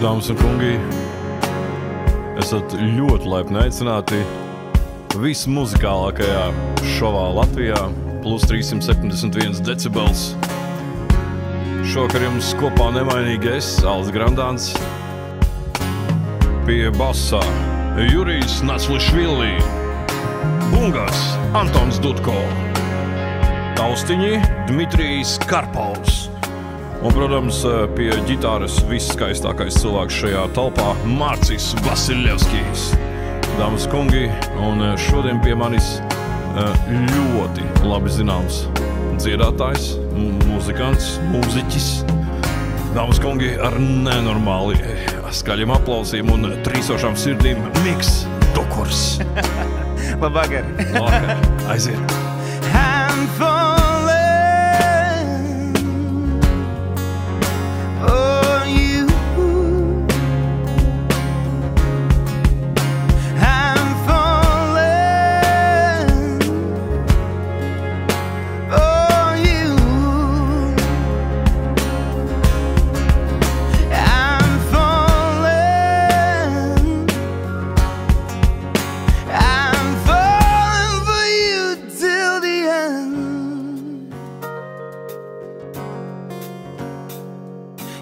Dāmas un kungi, esat ļoti laipni aicināti vismuzikālākajā šovā Latvijā, plus 371 decibels. Šokar jums kopā nemainīgi es, Aldis Grandāns, pie basa Jurijs Naclišvili, bungas Antons Dudko, taustiņi Dmitrijs Karpovs. Un, protams, pie ģitāras visskaistākais cilvēks šajā talpā Mārcis Vasiljevskijs. Dāmas kungi, un šodien pie manis ļoti labi zināms dziedātājs, muzikants, mūziķis. Dāmas kungi, ar nenormāli skaļiem aplausiem un trīsošām sirdīm Miks Dukurs. Labvakar. Labvakar, aiziet.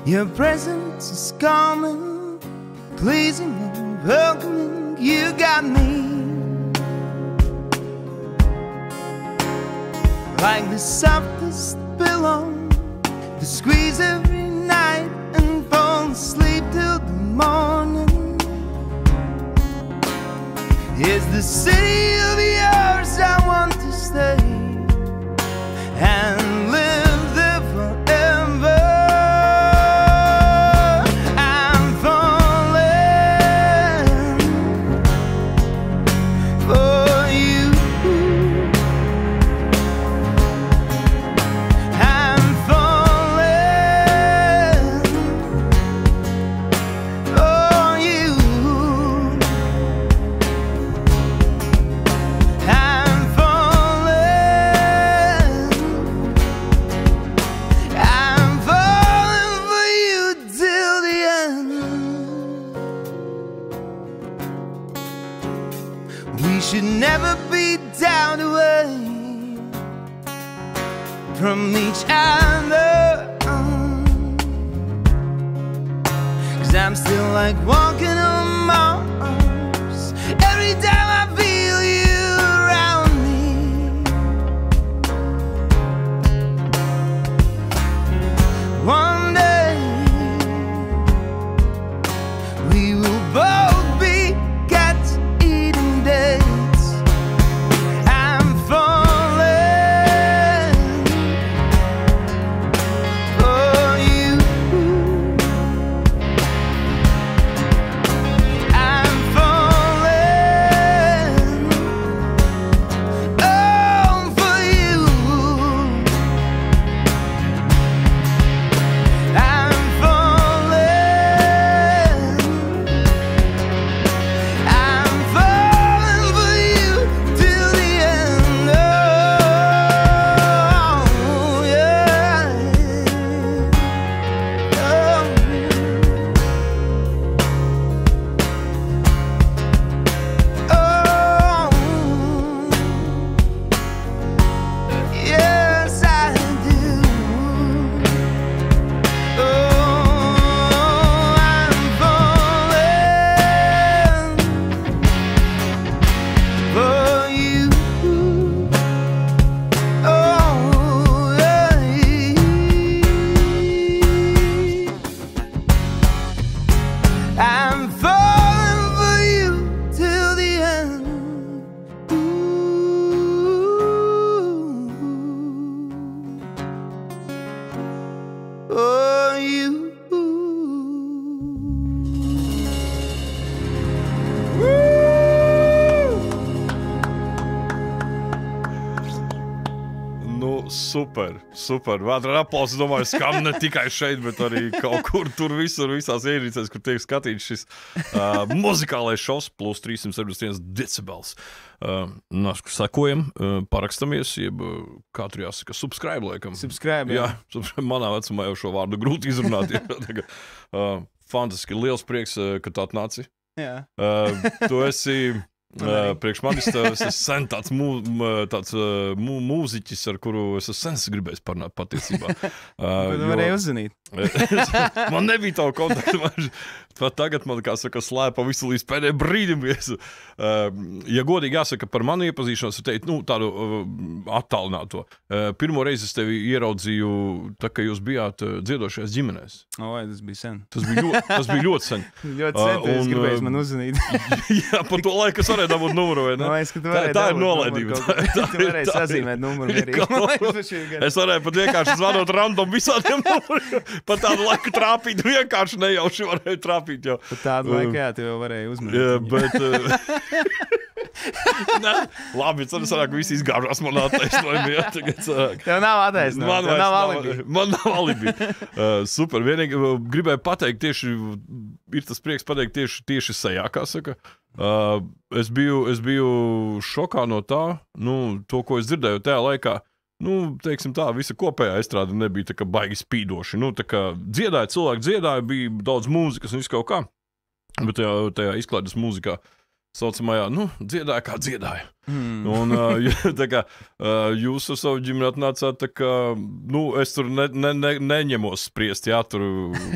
Your presence is calming, pleasing and welcoming. You got me like the softest pillow to squeeze every night and fall asleep till the morning. It's the city of yours I want to stay and live there forever. We should never be down away from each other, 'cause I'm still like walking on Mars every time I feel you around me. One day we will both be cats eating dates. I'm falling for you. I'm falling, oh, for you. I'm falling, I'm falling for you till the end. Oh, yeah. Oh, yes, I do. Oh, I'm falling for you. Oh, yeah. I'm falling for you till the end. Ooh. For you. Nu, super, super. Vētra aplausi, domāju, skan ne tikai šeit, bet arī kaut kur tur visur, visās ierīcēs, kur tiek skatīts šis muzikālais šovs, plus 371 decibels. Sekojam, parakstamies, jeb kā tur jāsaka, subscribe, laikam. Subscribe, jā. Manā vecumā jau šo vārdu grūti izrunāt. fantastiski. Liels prieks, ka tu atnāci. Jā. Tu esi priekš manis sen tāds mūziķis, ar kuru es sen gribēju parunāt patiesībā. Tu varēji uzzvanīt. Man nebija tavu kontaktu. Pat tagad man, kā saka, slēpa visu līdz pēdējiem brīdim. Ja godīgi jāsaka par manu iepazīšanos, teikt, tādu attālināto. Pirmo reizi es tevi ieraudzīju, tā, ka jūs bijāt dziedošajās ģimenēs. Oi, tas bija sen. Tas bija ļoti sen. Ļoti sen, es gribēju man uzzvanīt. Jā, par to laiku es varēju dabūt numuru, vai ne? Tā ir nolaidība. Tu varēji sazīmēt numuru mierīgi. Es varēju pat vienkārši zvanot random visādiem numuriem. Pat tādu laiku trāpīt, vienkārši nejauši varēju trāpīt jau. Pat tādu laiku, jā, tu jau varēji uzmanīt. Jā, bet... Labi, tad es varētu visi izgāžās man attaisnojumi. Tev nav attaisnojumi, tev nav alibi. Man nav alibi. Super, vienīgi gribēju pateikt tieši, ir tas prieks pateikt tieši sejā, kā saka. Es biju šokā no tā, to, ko es dzirdēju tajā laikā, teiksim tā, visa kopējā estrāde nebija tā kā baigi spīdoši. Tā kā cilvēki dziedāja, bija daudz mūzikas un visu kaut kā, bet tajā izklaides mūzikā saucamajā, dziedāja kā dziedāja. Un tā kā jūs ar savu ģimeni atnācāt, tā kā, es tur neņemos spriest, jā, tur,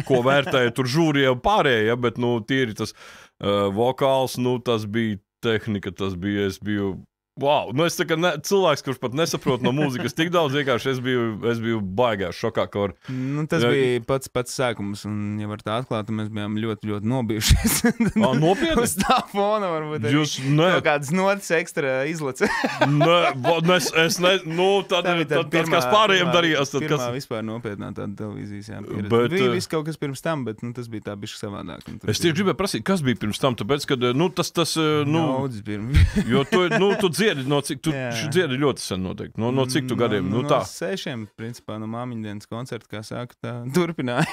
ko vērtēja, tur žūrija pārējie, ja, bet, tīri tas vokāls, tas bija tehnika, es biju, wow, es tā kā cilvēks, kurš pat nesaprot no mūzikas tik daudz, vienkārši es biju baigās šokā, ka var... tas bija pats sākums, un, ja var tā atklāt, mēs bijām ļoti, ļoti nobijušies. Nopietni? Uz tā fona varbūt arī kaut kādas notis ekstra izlace. Tad kāds pārējiem darījās. Pirmā vispār nopietnā tāda televīzijas pieredze. Bija viss kaut kas pirms tam, bet tas bija tā bišķi savādāk. Es tieši gribēju prasīt, kas bija pirms tam, tāpēc, kad, Daudz pirms. Jo tu dziedi, tu dziedi ļoti sen noteikti. No cik tu gadiem? No 6, principā, no māmiņdienas koncerta, kā saka, tā turpināja.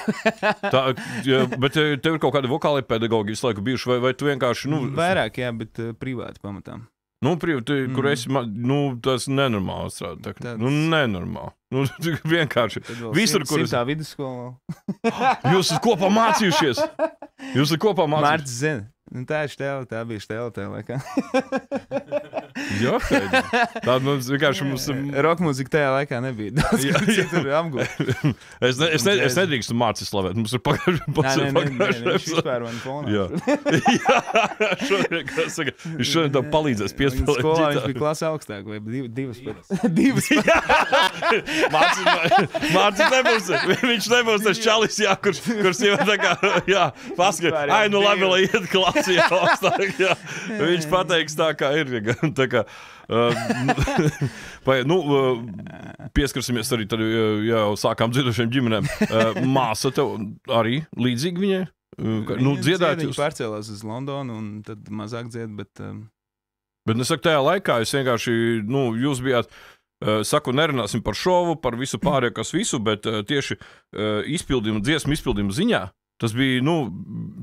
Bet tev ir kaut kādi vokāli pedagogi visu laiku bijuši, vai tu vienkārši, Vairāk, jā, bet privāti pamatām. Kur esi, tas nenormāli strādā. Nenormāli. Vienkārši. Visur, kur es... Simtā vidusskolā. Jūs esat kopā mācījušies? Mārts zina. Tā ir štēle, tā bija štēle tajā laikā. Jā, tā vienkārši mums... Rokmūzika tajā laikā nebija. Daudz, citur apgūt. Es nedrīkstu mācīt slavēt. Mums ir pagājuši. Viņš vispār man fonā. Jā, šodien tev palīdzēs piespēlēt. Skolā viņš bija klasa augstāk, vai divas Mācīt nebūs. Viņš nebūs tas čalis, jā, kurš jau tā kā, jā, paskat, labi, lai iet klasi. Viņš pateiks tā, kā ir. Tā kā, pieskarsimies arī, tad jau sākām dziedošiem ģimenēm. Māsa tev arī līdzīgi viņai? Dziedāt jūs? Viņa pārcēlās uz Londonu un tad mazāk dzied, bet... Bet es saku, tajā laikā es vienkārši, jūs bijāt... Saku, nerunāsim par šovu, par visu pārējo, kas visu, bet tieši dziesmu izpildījumu ziņā. Tas bija,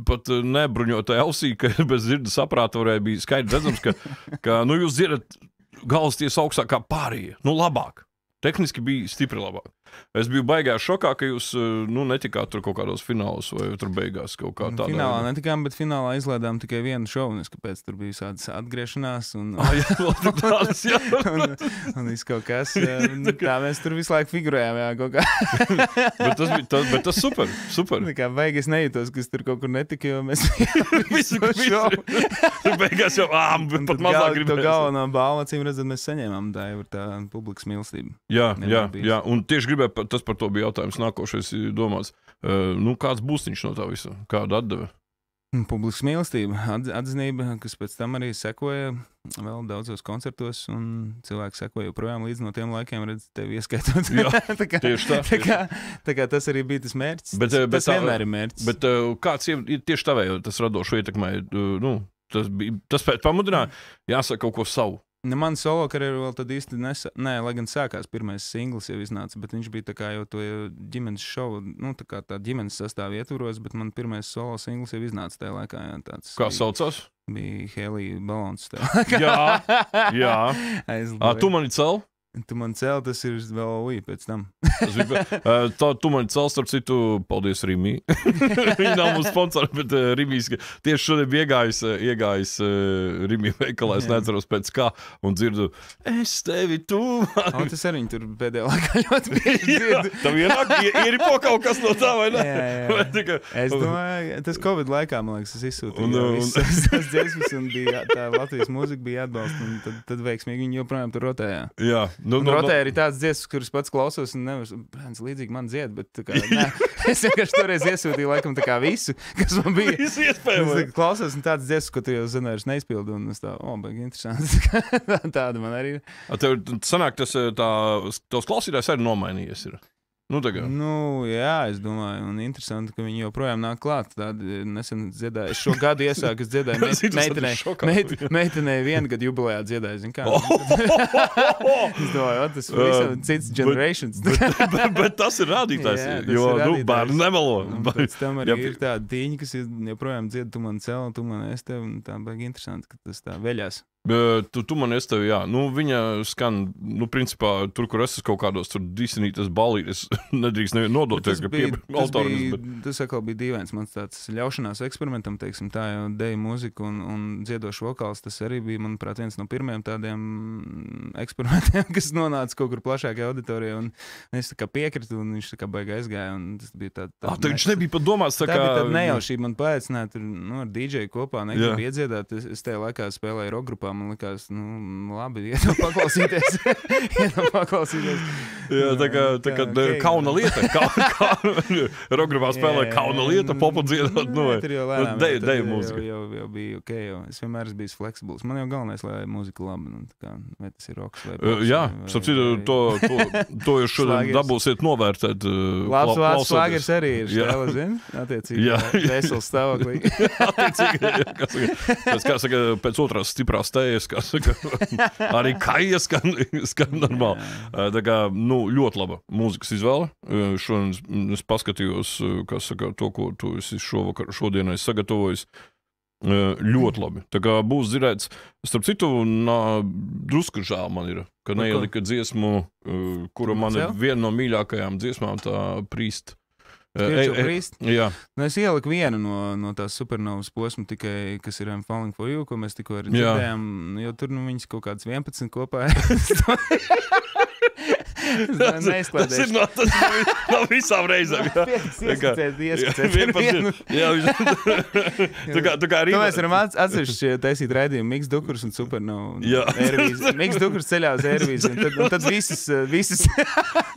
pat nebruņotai ausī, ka bez dzirdes aprāta varēja bija skaidrs redzams, ka jūs dziedat galvas tiesa augstāk kā pārējie. Labāk. Tehniski bija stipri labāk. Es biju baigās šokā, ka jūs netikāt tur kaut kādos finālos vai tur beigās kaut kā tādā. Finālā netikām, bet finālā izlaidām tikai vienu šovu, kāpēc tur bija tādas atgriešanās un viss kaut kas. Tā mēs tur visu laiku figurējām, jā, kaut kā. bet tas super. Tā kā beigas nejūtos, kas tur kaut kur netika, jo mēs visu šovu. Beigās jau, pat mazāk gribēs. To galveno balvu, acīm redzot, mēs saņēmām, tā jau ir tā publikas mīlestība. Jā, un tieši gribēju, tas par to bija jautājums nākošais domāts. Kāds būs viņš no tā visa? Kāda atdeve? Publikas mīlestība, atzinība, kas pēc tam arī sekoja vēl daudzos koncertos, un cilvēki sekoja joprojām līdz no tiem laikiem, redz, tevi ieskaitot. Jā, tieši tā. Tā kā tas arī bija tas mērķis. Tas vienmēr ir mērķis. Bet kāds ir tieši tavējo, tas radošo ietekmēja, tas pēc pamudināja, jāsaka kaut ko savu. Man solo karjeru vēl tad īsti lai gan sākās pirmais singls jau iznāca, bet viņš bija tā kā jau to ģimenes šovu, tā kā tā ģimenes sastāvi ietvaros, bet man pirmais solo singls jau iznāca tajā laikā. Jā, kā saucās? Bija Helija Balons tajā laikā. Jā. Tu mani cel? Tu man cēl, tas ir vēl pēc tam. Tu man cēl, starp citu, paldies Rimī. Viņa nav mums sponsori, bet Rimīs tieši šodien iegājis Rimī veikalā, es neatceros pēc kā, un dzirdu, es tevi tu. Tas arī tur pēdējā laikā ļoti bieži dzirdu. Tam ienāk, ieripo kaut kas no tā, vai ne? Jā. Es domāju, tas Covid laikā, man liekas, es izsūtīju visas tās dziesmas, un bija, tā Latvijas mūzika bija atbalsta, un tad veiksmīgi viņi joprojām tur rotējā. Jā. Rotēja arī tāds dziesmas, kuras pats klausos, un nevar, līdzīgi man dzied, bet tā kā, nē, es vienkārši toreiz iesūtīju laikam tā kā visu, kas man bija. Visu iespējams. Klausos, un tāds dziesmas, ko tu jau zināji, neizpildu, un es tā, baigi interesanti. Tāda man arī ir. Tev sanāk, tos klausītājs arī nomainījies ir. Jā, es domāju, un interesanti, ka viņi joprojām nāk klāt. Tādi nesen dziedāju, šo gadu iesāku, es dziedāju meitenei 1 gadu jubilejā dziedāju, zin kā. Es domāju, tas visam cits generations. Bet tas ir rādītājs, jo bērni nemelo. Pēc tam arī ir tādi tīņi, kas joprojām dzied, tu man cēl, tu man es tev, un tā baigi interesanti, ka tas tā veļās. Tu man es tevi, jā. Viņa skan, principā, tur, kur es kaut kādos tur disenītas balītes, nedrīkst nodoties, ka autoris. Tas atkal bija dīvains, mans tāds ļaušanās eksperimentam, teiksim, tā jau deja mūzika un dziedošu vokāls, tas arī bija, manuprāt, viens no pirmajiem tādiem eksperimentiem, kas nonāca kaut kur plašākajā auditorijā, un es tā kā piekritu, un viņš tā kā baigi aizgāja, un tas bija tā viņš nebija pat domāts, tā bija tāda nejaušība, man paaicināt, ar DJ kopā, negribu iedziedāt, es tajā laikā spēlēju rockgrupā, man likās, labi, iedam paklausīties. Jā, tā kā kauna lieta. Rockgrupā spēlēja kauna lieta, popu dziedāt. Tur jau lēnām. Deju mūzika. Jau bija ok, es vienmēr esmu bijis fleksibls. Man jau galvenais, lai mūzika labi, vai tas ir rocks vai pops. Jā, sapcīt, to jūs šodien dabūsiet novērtēt. Labs vārds šlāgers arī ir šķēla, zin? Attiecīgi, vesels stāvoklī. Attiecīgi, kā saka, pēc otrās stiprās arī kaija skan normāli. Tā kā, ļoti laba mūzikas izvēle. Šodien es paskatījos, kā saka, to, ko tu esi šodienai sagatavojis. Ļoti labi. Tā kā būs dzirdēts, starp citu, drusku žēl man ir, ka neielika dziesmu, kura man ir viena no mīļākajām dziesmām, tā Priest. Jā. Es ieliku vienu no tās supernovas posmu tikai, kas ir I'm Falling For You, ko mēs tikko arī dzirdējām, jo tur viņas kaut kāds 11 kopā. Tas ir no visām reizēm. Mēs varam atsevišķi taisīt raidījumu Miks Dukurs un Supernova. Miks Dukurs ceļā uz Eirovīziju, un tad visas.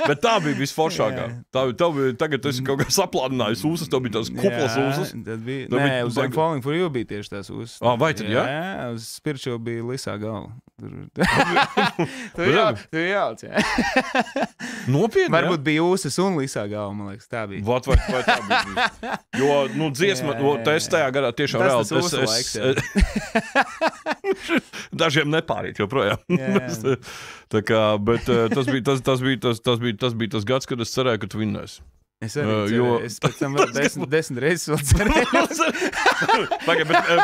Bet tā bija visforšākā. Tagad esi kaut kā saplādinājis ūsas, tev bija tās kuplas ūsas. Nē, uz I'm Falling For You bija tieši tās ūsas. Vai tad, jā? Jā, uz Spiritual bija lisā galva. Tu jālc, jā. Nopietni, varbūt bija ūsas un lisā galva, man liekas, tā bija. Vai tā bija. Jo, dziesma, es tajā gadā tiešām reāli. Tas ūsa laiks, jā. Dažiem nepārīt joprojām. Tā kā, bet tas bija tas gads, kad es cerēju, ka tu vinnēsi. Es arī cerēju, es pēc tam vēl 10 reizes vēl cerēju. Bet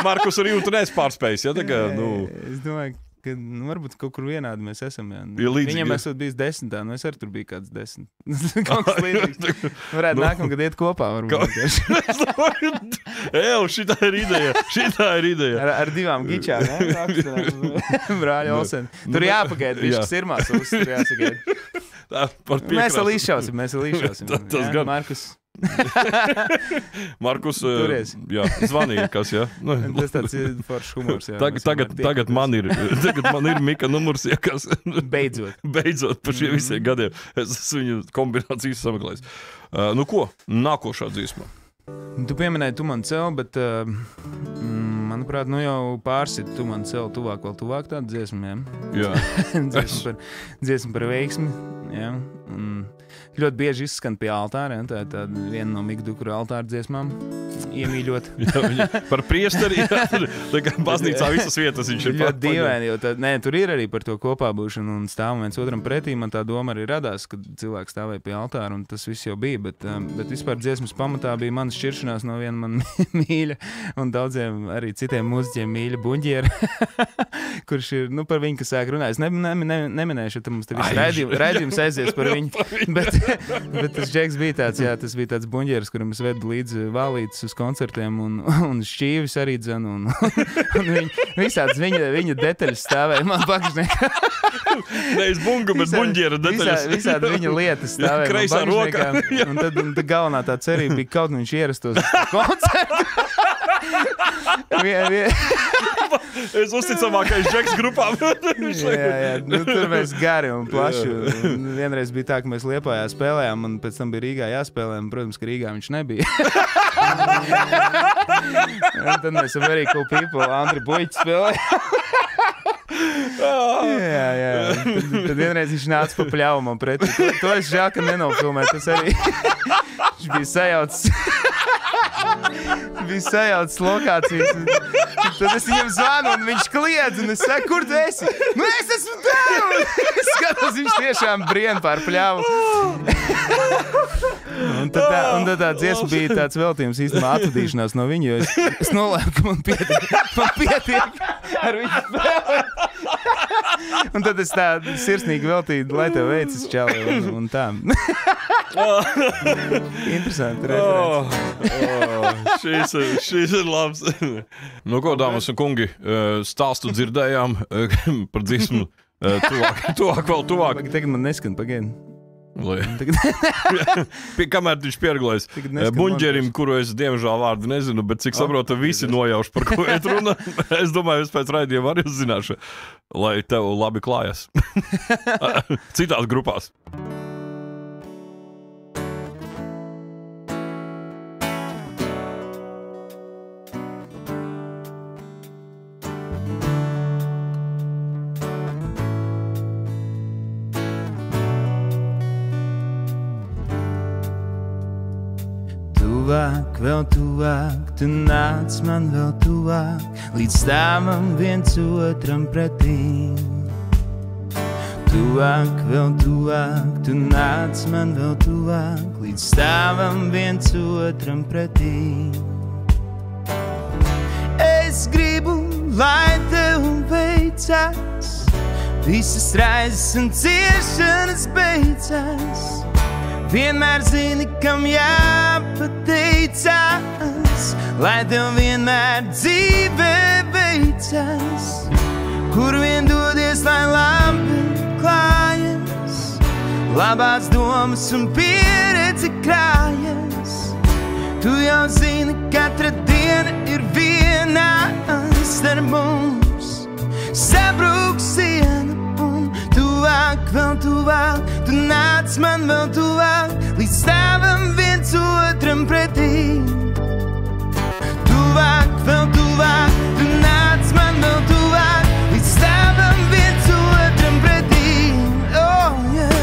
Markus arī tu neesi pārspējis, ja? Es domāju, ka varbūt kaut kur vienādi mēs esam. Jā. Viņam esot bijis 10, es arī tur biju kāds 10. Kaut kas līdzīgs. Varētu nākamgad iet kopā, varbūt. Šitā ir ideja. Ar divām gičām, Brāļa Olsen. Tur jāpagaida, viņš sirmās uz, tur jāsagaida. Mēs vēl izšausim. Tas gan. Markus, jā, zvanīja, kas, jā. Tas tāds ir foršs humors, jā. Tagad man ir Mika numurs, jā, kas. Beidzot, par šiem visiem gadiem. Es viņu kombinācijas sameklējis. Ko? Nākošā dziesma. Tu pieminēji Tu man cel, bet, manuprāt, jau pārsit Tu man cel tuvāk tāda dziesma, jā. Dziesma par veiksmi, jā. Ļoti bieži izskan pie altāra, tā ir tāda viena no Mika Dukura altāra dziesmām, iemīļot. Par priesteri, tā kā baznīcā visas vietas viņš ir ļoti dīvaini, jo tur ir arī par to kopā būšanu un stāvam viens otram pretī. Man tā doma arī radās, kad cilvēks stāvēja pie altāra, un tas viss jau bija, bet vispār dziesmas pamatā bija mana šķiršanās no viena man mīļa un daudziem arī citiem mūziķiem mīļa Buņģiera, kurš ir, nu, par viņu, kas sāk runāt. Es neminēšu, tad mums te viss raidījums aizies par viņu. Bet tas Džeks bija tāds, jā, tas bija tāds Buņģieris, kuram es vedu līdzi vālītes uz koncertiem un šķīvis arī dzen. Un visāds viņa detaļas stāvēja man pakšniekā. Nevis bungu, bet Buņģiera detaļas. Visādi viņa lietas stāvēja kreisā man pakšniekā. Un tad galvenā tā cerība bija kaut viņš ierastos uz koncertu. Es uzticamākais Džeks grupām. jā, nu, tur mēs gari un plaši. Un vienreiz bija tā, ka mēs Liepājā spēlējām, un pēc tam bija Rīgā jāspēlē, un, protams, ka Rīgā viņš nebija. Un tad mēs Very Cool People Andri Buļķi spēlējām. jā. Tad vienreiz viņš nāca pa pļauju man pretī. To es žēl, ka nenofilmēju. Tas arī viņš bija sajaucis lokācijas. Tad es viņam zvanu, un viņš kliedz, un es saku, kur tu esi? Nu, es esmu tev! Es skatos, viņš tiešām brien pār pļauju. Un tad tā dziesma bija tāds veltījums īstenībā atvadīšanās no viņu, jo es nolēmu, ka man pietiek ar viņu spēlēt. Un tad es tā sirsnīgi veltīju, lai tev veicas čali un tā. Interesanti referenci. Šīs ir labs. Nu ko, dāmas un kungi, stāstu dzirdējām par dziesmu tuvāk. Tagad man neskan, pagaidi. Kamēr viņš pierglājas Buņģerim, kuru es diemžēl vārdu nezinu, bet cik saprotu, visi nojauši, par ko iet runa. Es domāju, es pēc raidījuma arī uzzināšu, lai tev labi klājas. Citās grupās. Tuvāk, vēl tuvāk, tu nāc man vēl tuvāk, līdz stāvam viens otram pretī. Tuvāk, vēl tuvāk, tu nāc man vēl tuvāk, līdz stāvam viens otram pretī. Es gribu, lai tev veicas, visas raizes un ciešanas beidzas. Vienmēr zini, kam jāpateicas, lai tev vienmēr dzīvē veicas. Kur vien dodies, lai labi klājas, labās domas un pieredze krājas. Tu jau zini, katra diena ir viena, starp mums sabrūk siena. Tuvāk, vēl tuvāk, tu nāc man vēl tuvāk, līdz stāvam viens otram pretī. Tuvāk, vēl tuvāk, tu nāc man vēl tuvāk, līdz stāvam viens otram pretī. Oh, yeah.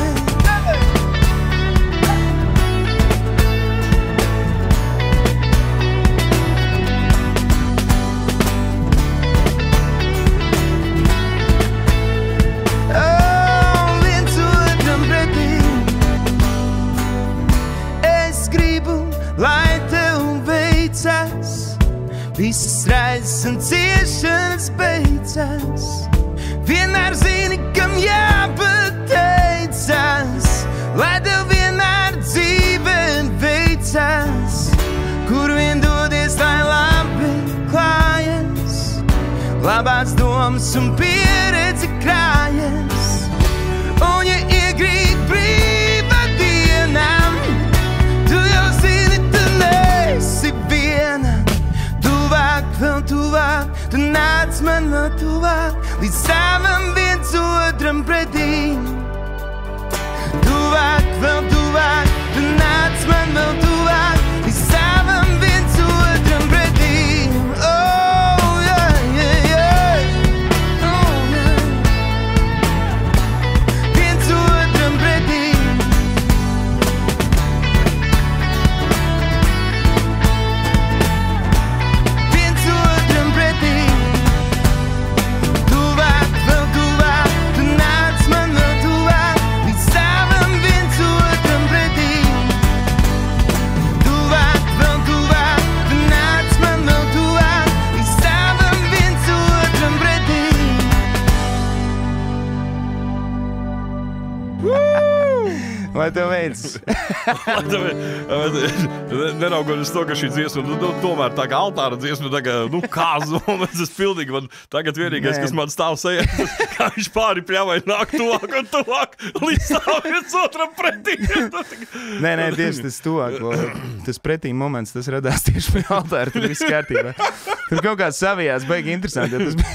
Lai tev veicas, visas raizes un ciešanas beidzas. Vienmēr zini, kam jāpateicas, lai tev vienmēr dzīvē veicas. Kur vien dodies, lai labi klājas, labās domas un pieredze krājas. Un ja iegrīt brīva dienām, tu jau zini, tu neesi viena. Tuvāk, vēl tuvāk, tu nāc man vēl tuvāk, līdz stāvam viens otram pretī. Tuvāk, vēl tuvāk, tu nāc man vēl tuvāk, līdz stāvam viens otram pretī. Oh, yeah, yeah, yeah. Oh, yeah. Viens otram pretī. Pretty Vai tev veicas? Neraugoties to, ka šī dziesma, tomēr tā kā altāra dziesma, tā kā, kāzu moments, es pilnīgi, man tagad vienīgais, kas man stāv sejā, kā viņš pāri pļāvai nāk tuvāk un tuvāk, līdz stāv viens otram pretī. Nē, tieši tas tuvāk, tas pretī moments, tas radās tieši pie altāra, tur viss kārtībā. Tur kaut kāds savijās, baigi interesanti, jo tas bija...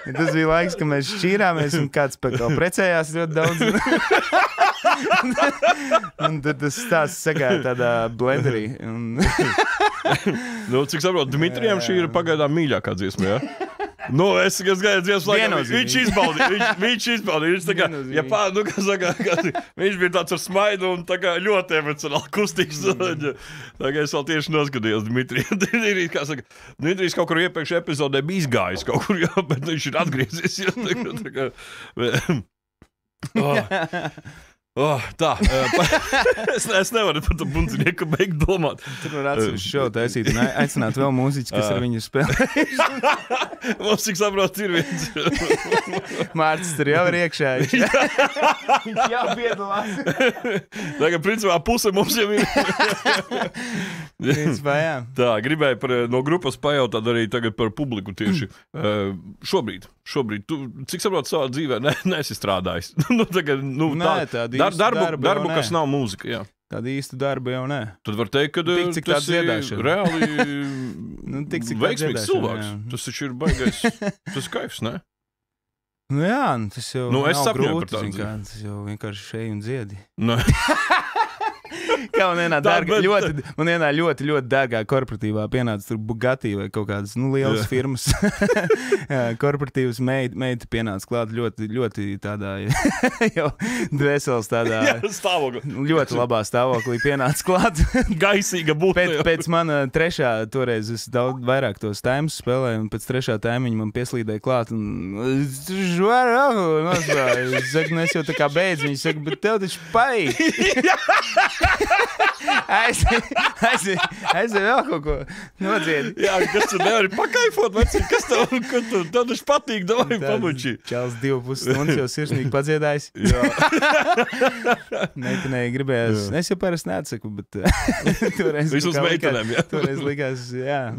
Tas bija laiks, kad mēs šķīrāmies, un kāds precējās ļoti daudz. Un tad tas stāsts sagāja tādā blenderī. Cik saprotu, Dmitrijam šī ir pagaidām mīļākā dziesma, jā? Es gāju dziesmu laikā, viņš izbaudīja. Viņš tā kā, viņš bija tāds ar smaidu un tā kā ļoti emocionāli kustīgs. Tā kā es vēl tieši noskatījos Dmitrijam. Dmitrijs kaut kur iepriekšējā epizodē bija izgājis kaut kur, jā, bet viņš ir atgriezies. Tā, es nevaru par to bundzinieku beigt domāt. Tur var atsevišķu šovu taisīt un aicināt vēl mūziķus, kas ar viņu spēlē. Mums, cik saprot, ir viens. Mārcis tur jau ir iekšā. Viņš jau piedalās. Tagad, principā, puse mums jau ir. Principā, jā. Tā, gribēju no grupas pajautāt arī tagad par publiku tieši. Šobrīd, tu, cik saprot, savā dzīvē neesi strādājis. Darbu, kas nav mūzika, jā. Tāda īsta darba jau nē. Tad var teikt, ka tas ir reāli veiksmīgs cilvēks. Tas taču ir baigais, tas kaifs, ne? Jā, tas jau es nav sapņoju grūti, par tādu dzīvi. tas jau vienkārši šeit un dziedi. Nē. Kā man vienā ļoti dārgā korporatīvā pienāca tur Bugatti vai kaut kādas, lielas firmas. Korporatīvas meita pienāca klāt ļoti tādā, jau dvēseles tādā, ļoti labā stāvoklī pienāca klāt. Gaisīga būtne. Pēc mana trešā, toreiz es daudz vairāk tos taimus spēlēju, un pēc trešā taimiņa man pieslīdēja klāt, un es saku, es jau tā kā beidzu, viņi saka, bet tev taču paīt. Aizvien vēl kaut ko nodziedi. Jā, kas tu nevari pakaifot, vecīt, kas tev taču patīk, davai pamuči. Čāls 2,5 stundas jau sirsnīgi padziedājis. Jā. Meitenei gribējās, es jau parasti neatsaku, bet toreiz Vismaz meitenēm, jā. Toreiz likās, jā.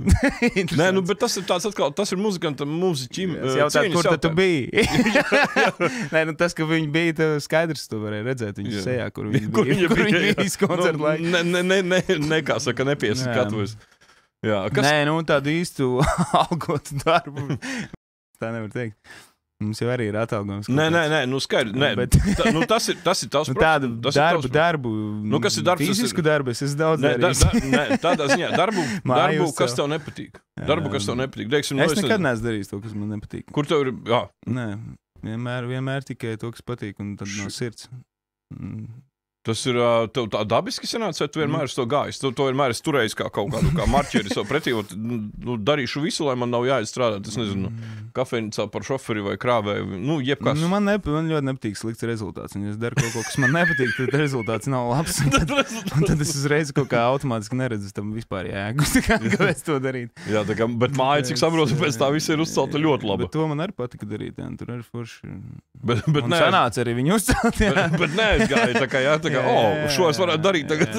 Nē, bet tas ir tāds atkal, tas ir muzikantam, mūziķim. Es jautāju, kur tad tu biji? Nē, tas, ka viņi bija, tev skaidrs, tu varēji redzēt viņu sejā, kur viņi bija koncertu laiku. Kā saka, nepiesaka atvojas. Nē, tādu īstu algotu darbu. Tā nevar teikt. Mums jau arī ir atalgojums. Nē, skaidrs. Tas ir tavs tādu darbu, kas ir darbs? Fizisku darbu, es daudz darījis. Tādā ziņā, darbu, kas tev nepatīk. Darbu, kas tev nepatīk. Teiksim, es nekad neesmu darījis to, kas man nepatīk. Kur tev ir? Jā. Nē, vienmēr tikai to, kas patīk, un tad no sirds. Tas ir tev tā dabiski sanāca, vai tu vienmēr esi to gājis? Tu vienmēr esi turējis kā kaut kādu kā marķeri savu pretī, darīšu visu, lai man nav jāizstrādāt, es nezinu, kafejnīcā par šoferi vai krāvēju, jebkas. Man ļoti nepatīk slikts rezultāts, un ja es daru kaut ko, kas man nepatīk, tad rezultāts nav labs, un tad es uzreiz kaut kā automātiski neredzu tam vispār jēgu, kāpēc to darīt. Jā, tā kā, bet māja, cik saprotu, pēc tā viss ir uzcelta ļoti laba. Bet to man arī patika darīt, jā, tur arī forši. Bet un sanāca arī viņu uzcelt, jā. Bet neaizgāja, tā kā, jā, šo es varētu darīt tagad,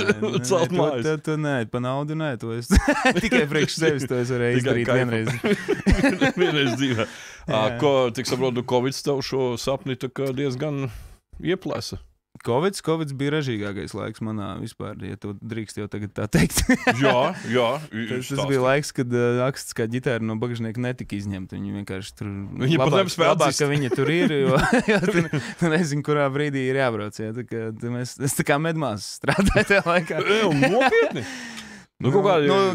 celt mājas. To nē, pa naudu nē, to es tikai priekš sevis to es varēju izdarīt vienreiz. Vienreiz dzīvē. Ko, tik saprotu, Covid tev šo sapni tā kā diezgan ieplēsa? Covid bija ražīgākais laiks manā vispār, ja to drīkst jau tagad tā teikt. Jā. Tas bija laiks, kad akstiskā ģitāra no bagažnieka netika izņemta. Viņi vienkārši tur labāk, ka viņa tur ir, jo tu nezinu, kurā brīdī ir jābrauc. Ja, es tā kā medmās strādāju tajā laikā. Nopietni!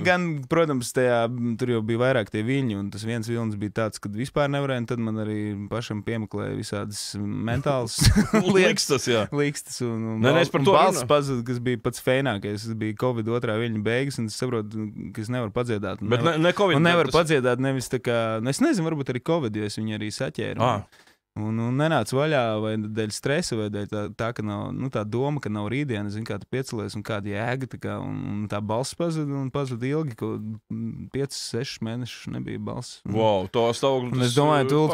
Gan, protams, tur jau bija vairāk tie viļņi, un tas viens vilnis bija tāds, kad vispār nevarēja, un tad man arī pašam piemeklēja visādas mentālas lietas. Likstas, un balss pazuda, kas bija pats feinākais. Tas bija Covid otrā viļņa beigas, un es saprotu, ka es nevaru padziedāt. Bet ne Covid. Un nevaru padziedāt nevis tā kā, es nezinu, varbūt arī Covid, jo es viņu arī saķēru. Un nenāca vaļā vai dēļ stresa, vai dēļ tā ka nav, tā doma, ka nav rītdiena, zini, kā tu piecelies un kāda jēga, un tā balss pazuda, un pazuda ilgi, ko 5-6 mēnešus nebija balss. Wow, to stāvokli. Un es domāju,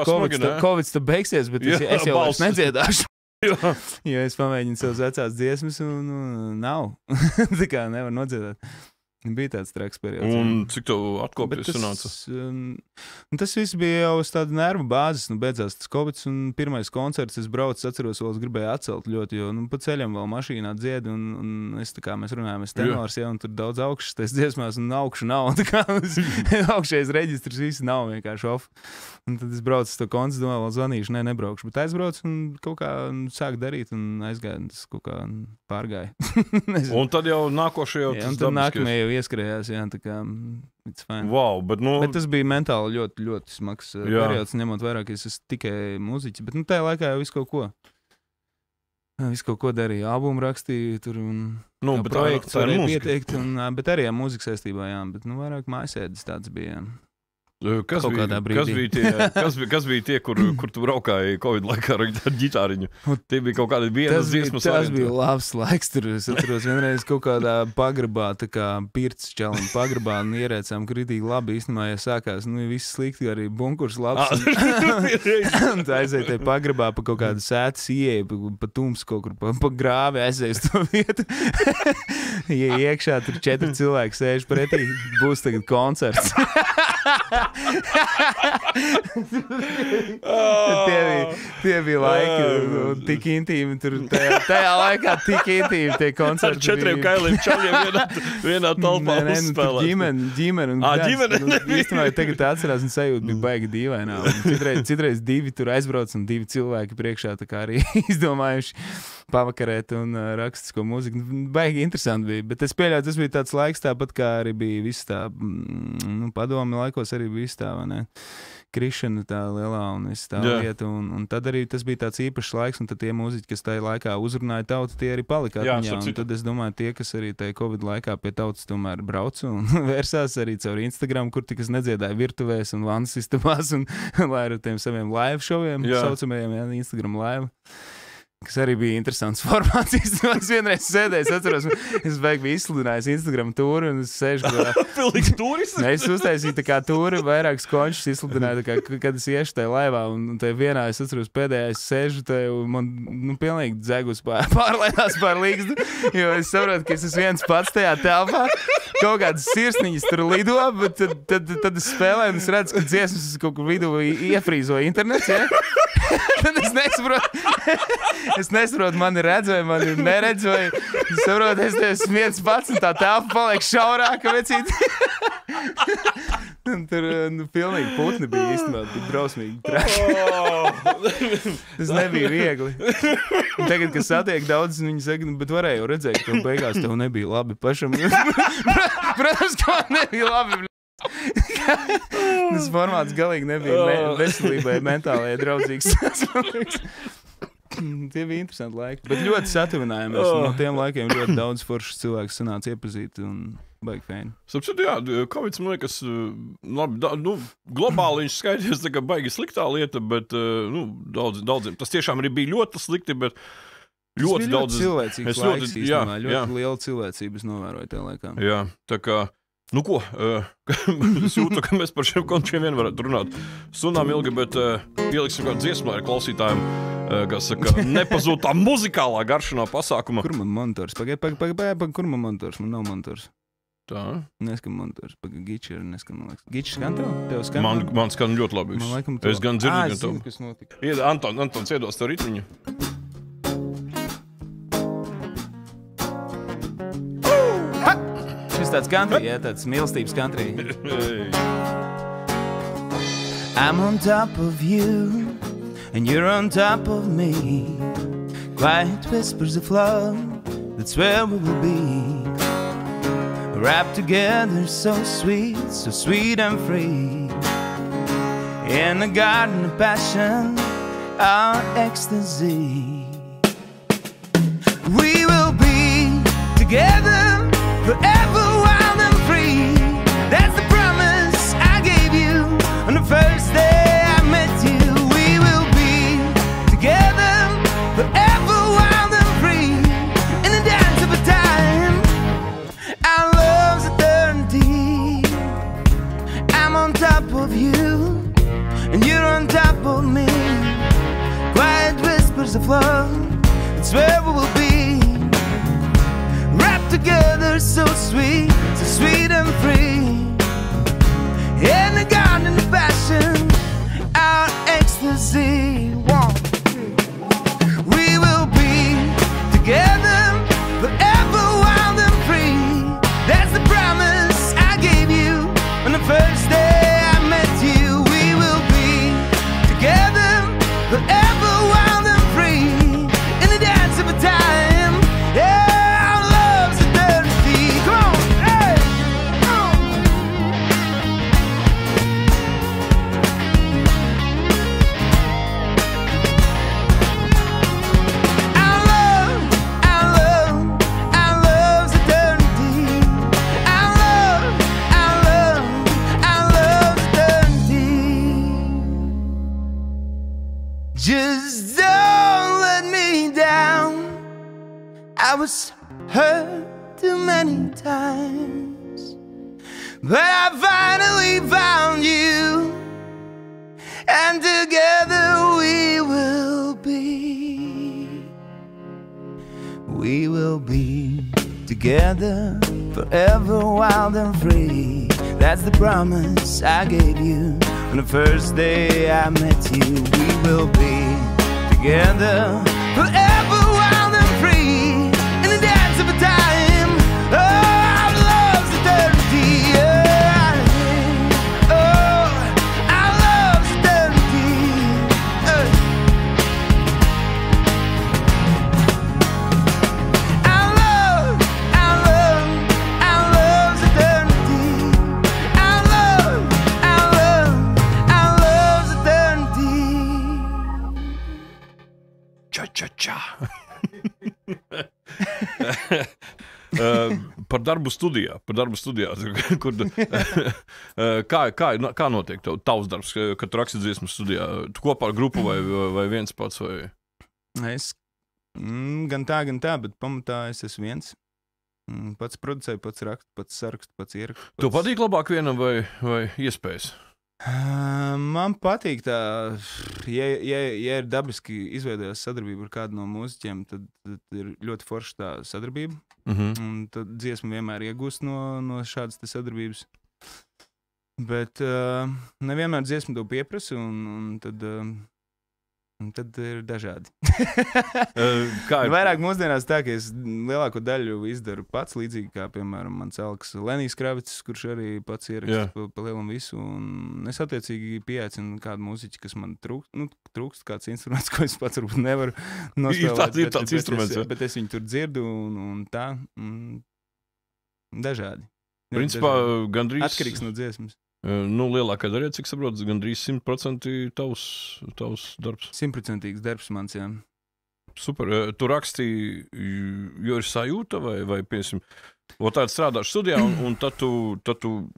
Covid beigsies, bet es jau nedziedāšu. Jo es pamēģinu savas vecās dziesmas un nav. Tā kā nevar nodziedāt. Bija tāds traks periods. Un cik tev atkopties sanāca? Tas viss bija jau uz tāda nervu bāzes. Beidzās tas Covid un pirmais koncerts. Es braucu, atceros, vēl es gribēju atcelt ļoti, jo pa ceļam vēl mašīnā dziedu un es tā kā mēs runājam, es tenors, un tur daudz augšas tais dziesmās un augšu nav. Tā kā augšais reģistrs visi nav vienkārši off. Un tad es braucu uz to koncertu, domāju, vēl zvanīšu, nebraukšu. Bet aizbraucu un kaut kā sāku darīt un aizgāju, tas kaut kā pārgāja. Un tad jau nākošajā jau tas dabiskais. Ieskrējās, jā, tā kā it's fine. Wow, bet tas bija mentāli ļoti, ļoti smags periods, ņemot vairāk, ka es esmu tikai muziķis, bet tajā laikā jau visu kaut ko darīju, albumu rakstīju tur un projekts varēja pieteikt, bet arī mūzika saistībā, jā, bet vairāk mājasēdes tāds bija, jā. Kas bija tie, kur tu braukāji Covid laikā ar ģitāriņu? Tie bija kaut kādi vienas dziesmas varianti. Tas bija labs laiks tur. Es atceros vienreiz kaut kādā pagrabā, tā kā pirts čalim pagrabā un ierēcām kritīgi labi. Īstenībā, ja sākās, viss slikti, arī bunkurs labs. Un tā aizēja tajā pagrabā pa kaut kādu sētas ieeja, pa tums kaut kur, pa grāvi aizēja uz to vietu. Ja iekšā tur 4 cilvēki sēž pretī, būs tagad koncerts. Tie bija laiki, tik intīmi tur tajā laikā, tik intīmi tie koncerti. Ar 4 kailiem čaļiem vienā talpā uzspēlēt. Ģimene. Īstenībā tagad atcerās un sajūta bija baigi dīvainā. Citreiz 2 tur aizbrauc un 2 cilvēki priekšā tā kā arī izdomājuši pavakarēt un rakstisko mūziku. Baigi interesanti bija, bet es pieļauju, tas bija tāds laiks tāpat, kā arī bija viss tā, padomi laikos arī bija viss tā, vai ne? Krišana tā lielā un viss tā lieta, un tad arī tas bija tāds īpašs laiks, un tad tie mūziķi, kas tajā laikā uzrunāja tautu, tie arī palika atmiņā, un tad es domāju, tie, kas arī tajā Covid laikā pie tautas tomēr brauca un vērsās arī caur Instagram, kur tikas nedziedāja virtuvēs un vannas istabās, un lai ar tiem saviem live šoviem, saucamajiem, Instagram live. Kas arī bija interesants formāts. Es vienreiz sēdēju, es atceros, es biju izsludinājis Instagram tūri un es sēžu kādā. Pilnīgs tūris? Es uztaisīju tā kā tūri, vairākus končus izsludināju, tā kā, kad es iešu tajā laivā un tajā vienā, es atceros, pēdējā es sēžu tajā un man pilnīgi dzegus pārlaidās pār līgstu, jo es saprotu, ka es esmu viens pats tajā telpā. Kaut kādas sirsniņas tur lido, bet tad es spēlēju un es redzu, ka dziesmas kaut kur vidū iefrīzoja internets, ja? Tad es nesaprotu, mani redz vai mani neredz, vai es saprotu, es esmu viens pats un tā telpa paliek šaurāka, vecīt. Un tur pilnīgi putni bija īstenībā, bija drausmīgi traki. Tas nebija viegli. Un tagad, kad satiek daudz, viņi saka, bet varēja jau redzēt, ka beigās tev nebija labi pašam. Protams, ka man nebija labi. Tas formāts galīgi nebija veselībai, mentālajai draudzīgs. Tie bija interesanti laiki, bet ļoti satuvinājamies. No tiem laikiem ļoti daudz foršas cilvēku sanāca iepazīt un baigi fēni. Sapsot, jā, Covids, man liekas, labi, globāli viņš skaities tā kā baigi sliktā lieta, bet daudziem tas tiešām arī bija ļoti slikti, bet ļoti daudz cilvēcīgs laiks, īstenībā, ļoti liela cilvēcības novēroja tajā laikā. Jā, tā kā es jūtu, ka mēs par šiem končiem vien varētu runāt stundām ilgi, bet pieliksim kādu dziesmu ar klausītājiem, kas saka, nepazūd tā muzikālā garša no pasākuma. Kur man monitors? Pagaid, kur man monitors? Man nav monitors. Tā? Neskan monitors. Giči ir neskan, man liekas. Giči skan tev? Tev skan? Man skan ļoti labi. Man laikam tev. Es gan dzirdu, gan tev. Zinu, kas notika. Antons iedos tev ritmiņu. Šis tāds country, jā, tāds mīlestības country. I'm on top of you and you're on top of me. Quiet whispers of love, that's where we will be. Wrapped together so sweet and free. In the garden of passion, our ecstasy. We will be together forever, wild and free. That's the promise I gave you on the first day I met you. We will be together forever, wild and free. In the dance of a time, our love's eternity. I'm on top of you, and you're on top of me. Quiet whispers of love, That's where we will be, wrapped together, so sweet and free. In the garden of passion, our ecstasy. We will be together forever, wild and free. That's the promise I gave you on the first day I met you. We will be together forever, wild and free. In the dance of a time, yeah, our love's eternity. Come on, hey, come on. Our love's eternity. Our love's eternity. Just don't let me down. I was hurt too many times, but I finally found you, and together we will be. We will be together forever, wild and free. That's the promise I gave you on the first day I met you. We will be together forever, wild and free. In the dance of a time, oh, our love's eternity. Yeah. Oh, our love's eternity. Our love's eternity. Our love's eternity. Ča. Par darbu studijā. Kur, kā notiek tavs darbs, kad tu raksti dziesmas studijā? Tu kopā ar grupu vai viens pats? Vai? Es gan tā, bet pamatā es esmu viens. Pats producēju, pats rakstu, pats sarakstu, pats ierakstu. Tev patīk labāk vienam vai iespējas? Man patīk tā, ja ir dabiski izveidojās sadarbība ar kādu no mūziķiem, tad ir ļoti forša tā sadarbība. Un tad dziesma vienmēr iegūst no šādas te sadarbības. Bet nevienmēr dziesma to pieprasa, un tad ir dažādi. Vairāk mūsdienās tā, ka es lielāko daļu izdaru pats, līdzīgi kā, piemēram, mans Alks Lenijs Kravits, kurš arī pats ieraksta pa lielam visu, un es attiecīgi pieaicinu kādu mūziķi, kas man trūkst kāds instruments, ko es pats varbūt nevaru nospēlēt. Ir tāds instruments, bet es viņu tur dzirdu, un tā, dažādi. Principā, gandrīz... Atkarīgs no dziesmas. Lielākā daļa, cik saprotu, gandrīz 100% tavs darbs. 100% darbs mans, jā. Super. Tu rakstīji, jo ir sajūta vai piemēram, tāda strādā studijā, un tad tu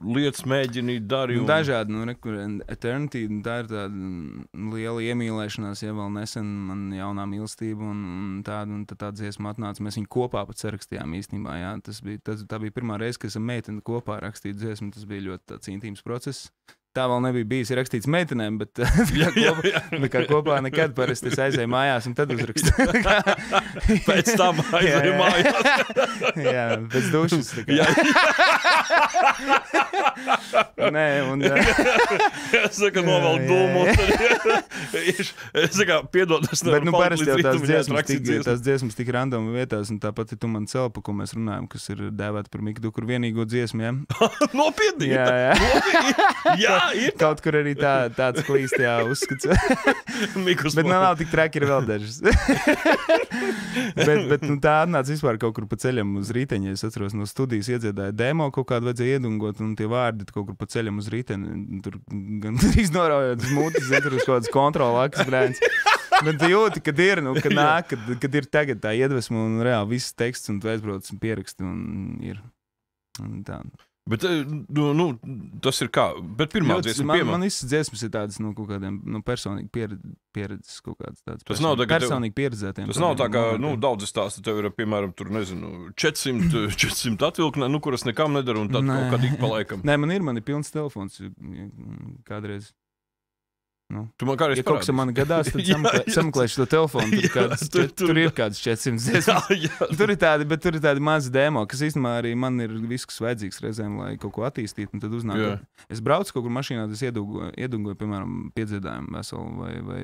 lietas mēģini darīt. Dažādi, Eternity, tā ir tāda liela iemīlēšanās, ja vēl nesen man jaunā mīlestība, un tā dziesma atnāca, mēs viņu kopā pat sarakstījām īstenībā, jā. Tā bija pirmā reize, kad esam meiteni kopā rakstīt dziesmu, tas bija ļoti tāds intīms process. Tā vēl nebija bijis rakstīts meitenēm, bet kā kopā nekad parasti es aizēju mājās un tad uzrakstu. Pēc tam aizēju mājās. Jā, pēc dušas. Nē, un... Es saku, novēl dūmu. Es saku, piedod, es nevaru parasti jau tās dziesmas tik random vietās, un tāpat ir Tu man celpa, ko mēs runājam, kas ir dēvēta par Mikdu, kur vienīgo dziesmu, jā? Nopietni? Jā. Kaut kur arī tāds klīst, jā, uzskats. Bet nav tik traki, ir vēl dažas. bet tā atnāca vispār kaut kur pa ceļam uz rīteņa. Es atceros, no studijas iedziedāja demo, kaut kādu vajadzēja iedungot, un tie vārdi kaut kur pa ceļam uz rīteņa. Tur gan drīz noraujot uz mūtis, uz kaut kādas kontrolākas brēns. Bet tu jūti, kad ir, kad nāk, kad ir tagad tā iedvesma un reāli viss teksts, un tu aizbrauc un pieraksti, un ir. Un tā. Bet, tas ir kā, bet pirmā dziesma man visas dziesmas ir tādas, kaut kādiem, personīgi pieredzes kaut kādas tādas. Tas nav tā, ka personīgi pieredzētiem. Tas nav tā, kā, daudz stāstu tev ir, piemēram, tur, 400 atvilknē, kuras nekam nedara, un tad kaut kad ik pa laikam. Nē, man ir pilns telefons kādreiz. Nu. Tu man kādreiz Ja kaut kas man gadās, tad sameklēšu to telefonu. Tur ir kāds 400 dziesmas. Tur ir tādi mazi demo, kas īstenībā arī man ir viss, kas vajadzīgs reizēm, lai kaut ko attīstītu. Un tad uznāk. Es braucu kaut kur mašīnā, tas iedungoju, piemēram, piedzēdājumu veselu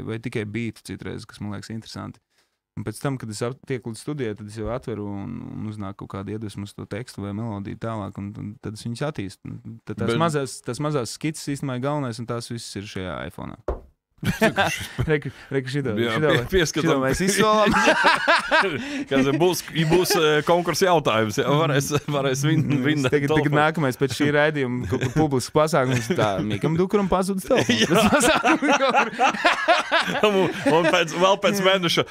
vai tikai beatu citreiz, kas man liekas interesanti. Un pēc tam, kad es tieku līdz studijai, tad es jau atveru un uznāk kaut kādu iedvesmu uz to tekstu vai melodiju tālāk, un tad es viņus attīstu. Tad tās mazās skices īstenībā ir galvenais, un tās viss ir šajā iPhone'ā. Reku šito mēs izsolām. Būs konkursa jautājums. Varēs vinnēt. Tagad nākamais pēc šī raidījuma kaut kur publisks pasākums. Tā Mikam Dukuram pazudis telefons. Un pēc mēneša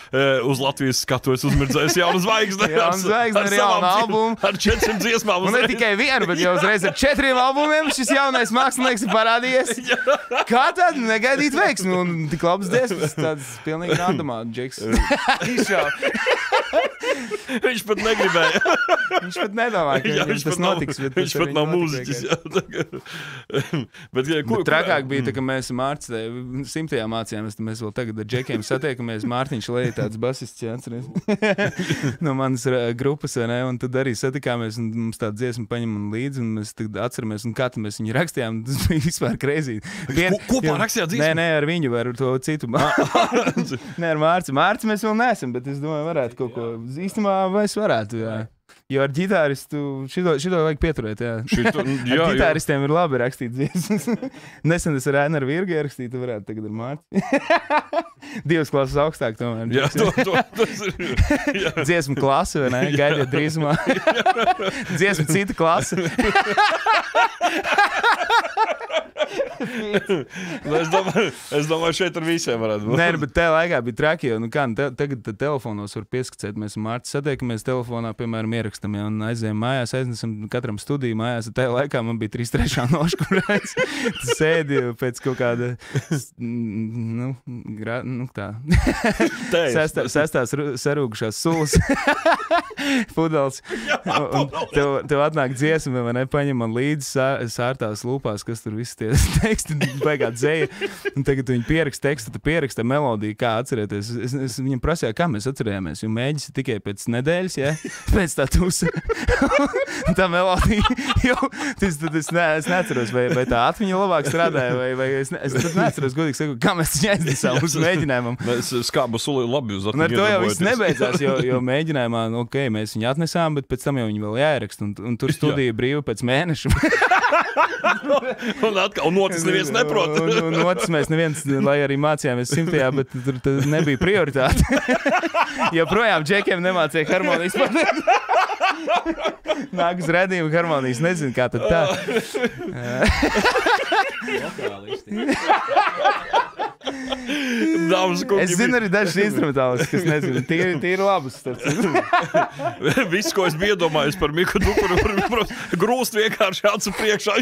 uz Latvijas skatuves uzmirdzēs jaunu zvaigzni. Ar jaunu albumu. Ar 400 dziesmām. Un ne tikai vienu, bet jau uzreiz ar 4 albumiem šis jaunais mākslinieks ir parādījies. Kā tad negaidīt veiksmi? Un tik labs dziesmas, tāds pilnīgi randomā Džeks izšāva. Viņš pat negribēja. Viņš pat nedomāja, ka viņam tas notiks. Viņš pat nav mūziķis. Bet trakāk bija, ka mēs Mārcis 100. mācījāmies, tad mēs vēl tagad ar Džekiem satiekamies. Mārtiņš Leja tāds basists, atceries. No manas grupas, vai ne? Un tad arī satikāmies, un mums tāda dziesma paņem līdzi, un mēs tagad atceramies, un kā mēs viņu rakstījām, tas bija vispār crazy. Kopā rakstījāt dziesmu? Nē, ar viņu, ar to citu. Nē, ar Mārci. Mārci mēs vēl neesam, bet es domāju, varētu kaut ko. Īstenībā es varētu, jā. Jo ar ģitāristu šito vajag pieturēt, jā. Ar ģitāristiem ir labi rakstīt dziesmas. Nesen es ar Ainaru Virgu ierakstīju, tu varētu tagad ar Mārci. 2 klases augstāk tomēr. Jā, tas ir. Dziesmu klase, vai ne? Gaidiet drīzumā. Dziesmu cita klase. Es domāju, šeit ar visiem varētu būt. Nē, bet tajā laikā bija traki, jo tagad telefonos var pieskacēt. Mēs ar Mārci satiekamies telefonā, piemēram, ierakstam, ja, un aizējām mājās, aiznesam katram studiju mājās. Tajā laikā man bija 3/3 noša, kur es sēdīju pēc kaut kāda, tā, sestās sarūgušās sulas pudeles. Tev atnāk dziesma, vai ne, paņem man līdzi sārtās lūpās, kas tur viss tie teksti, baigā dzēja. Un tagad viņi pieraksta tekstu, tu pieraksta melodiju, kā atcerēties. Es viņam prasīju, kā mēs atcerējāmies, jo mēģis tikai pēc nedēļas, ja? Pēc tā tusa. Tā melodija, jo es neatceros, vai tā atmiņa labāk strādāja, vai es neatceros, godīgi sakot, kā mēs viņu aiznesām uz mēģinājumam. Mēs skābu suli labi uz atmiņu. Un ar to jau viss nebeidzās, jo mēģinājumā, mēs viņu atnesām, bet pēc tam jau viņu vēl jāierakst, un tur studija brīva pēc mēneša. Un notis neviens neprot. Un notis mēs neviens, lai arī mācījāmies 100. Bet tur nebija prioritāte. Joprojām Džekiem nemācīja harmonijas pateikt. Nāk uz redzījumu harmonijas, nezinu, kā tad tā. Es zinu arī dažas instrumentālis, kas nezinu, tie ir labas. Viss, ko es biju iedomājies par Miku Dukuru, grūst vienkārši acu priekšā.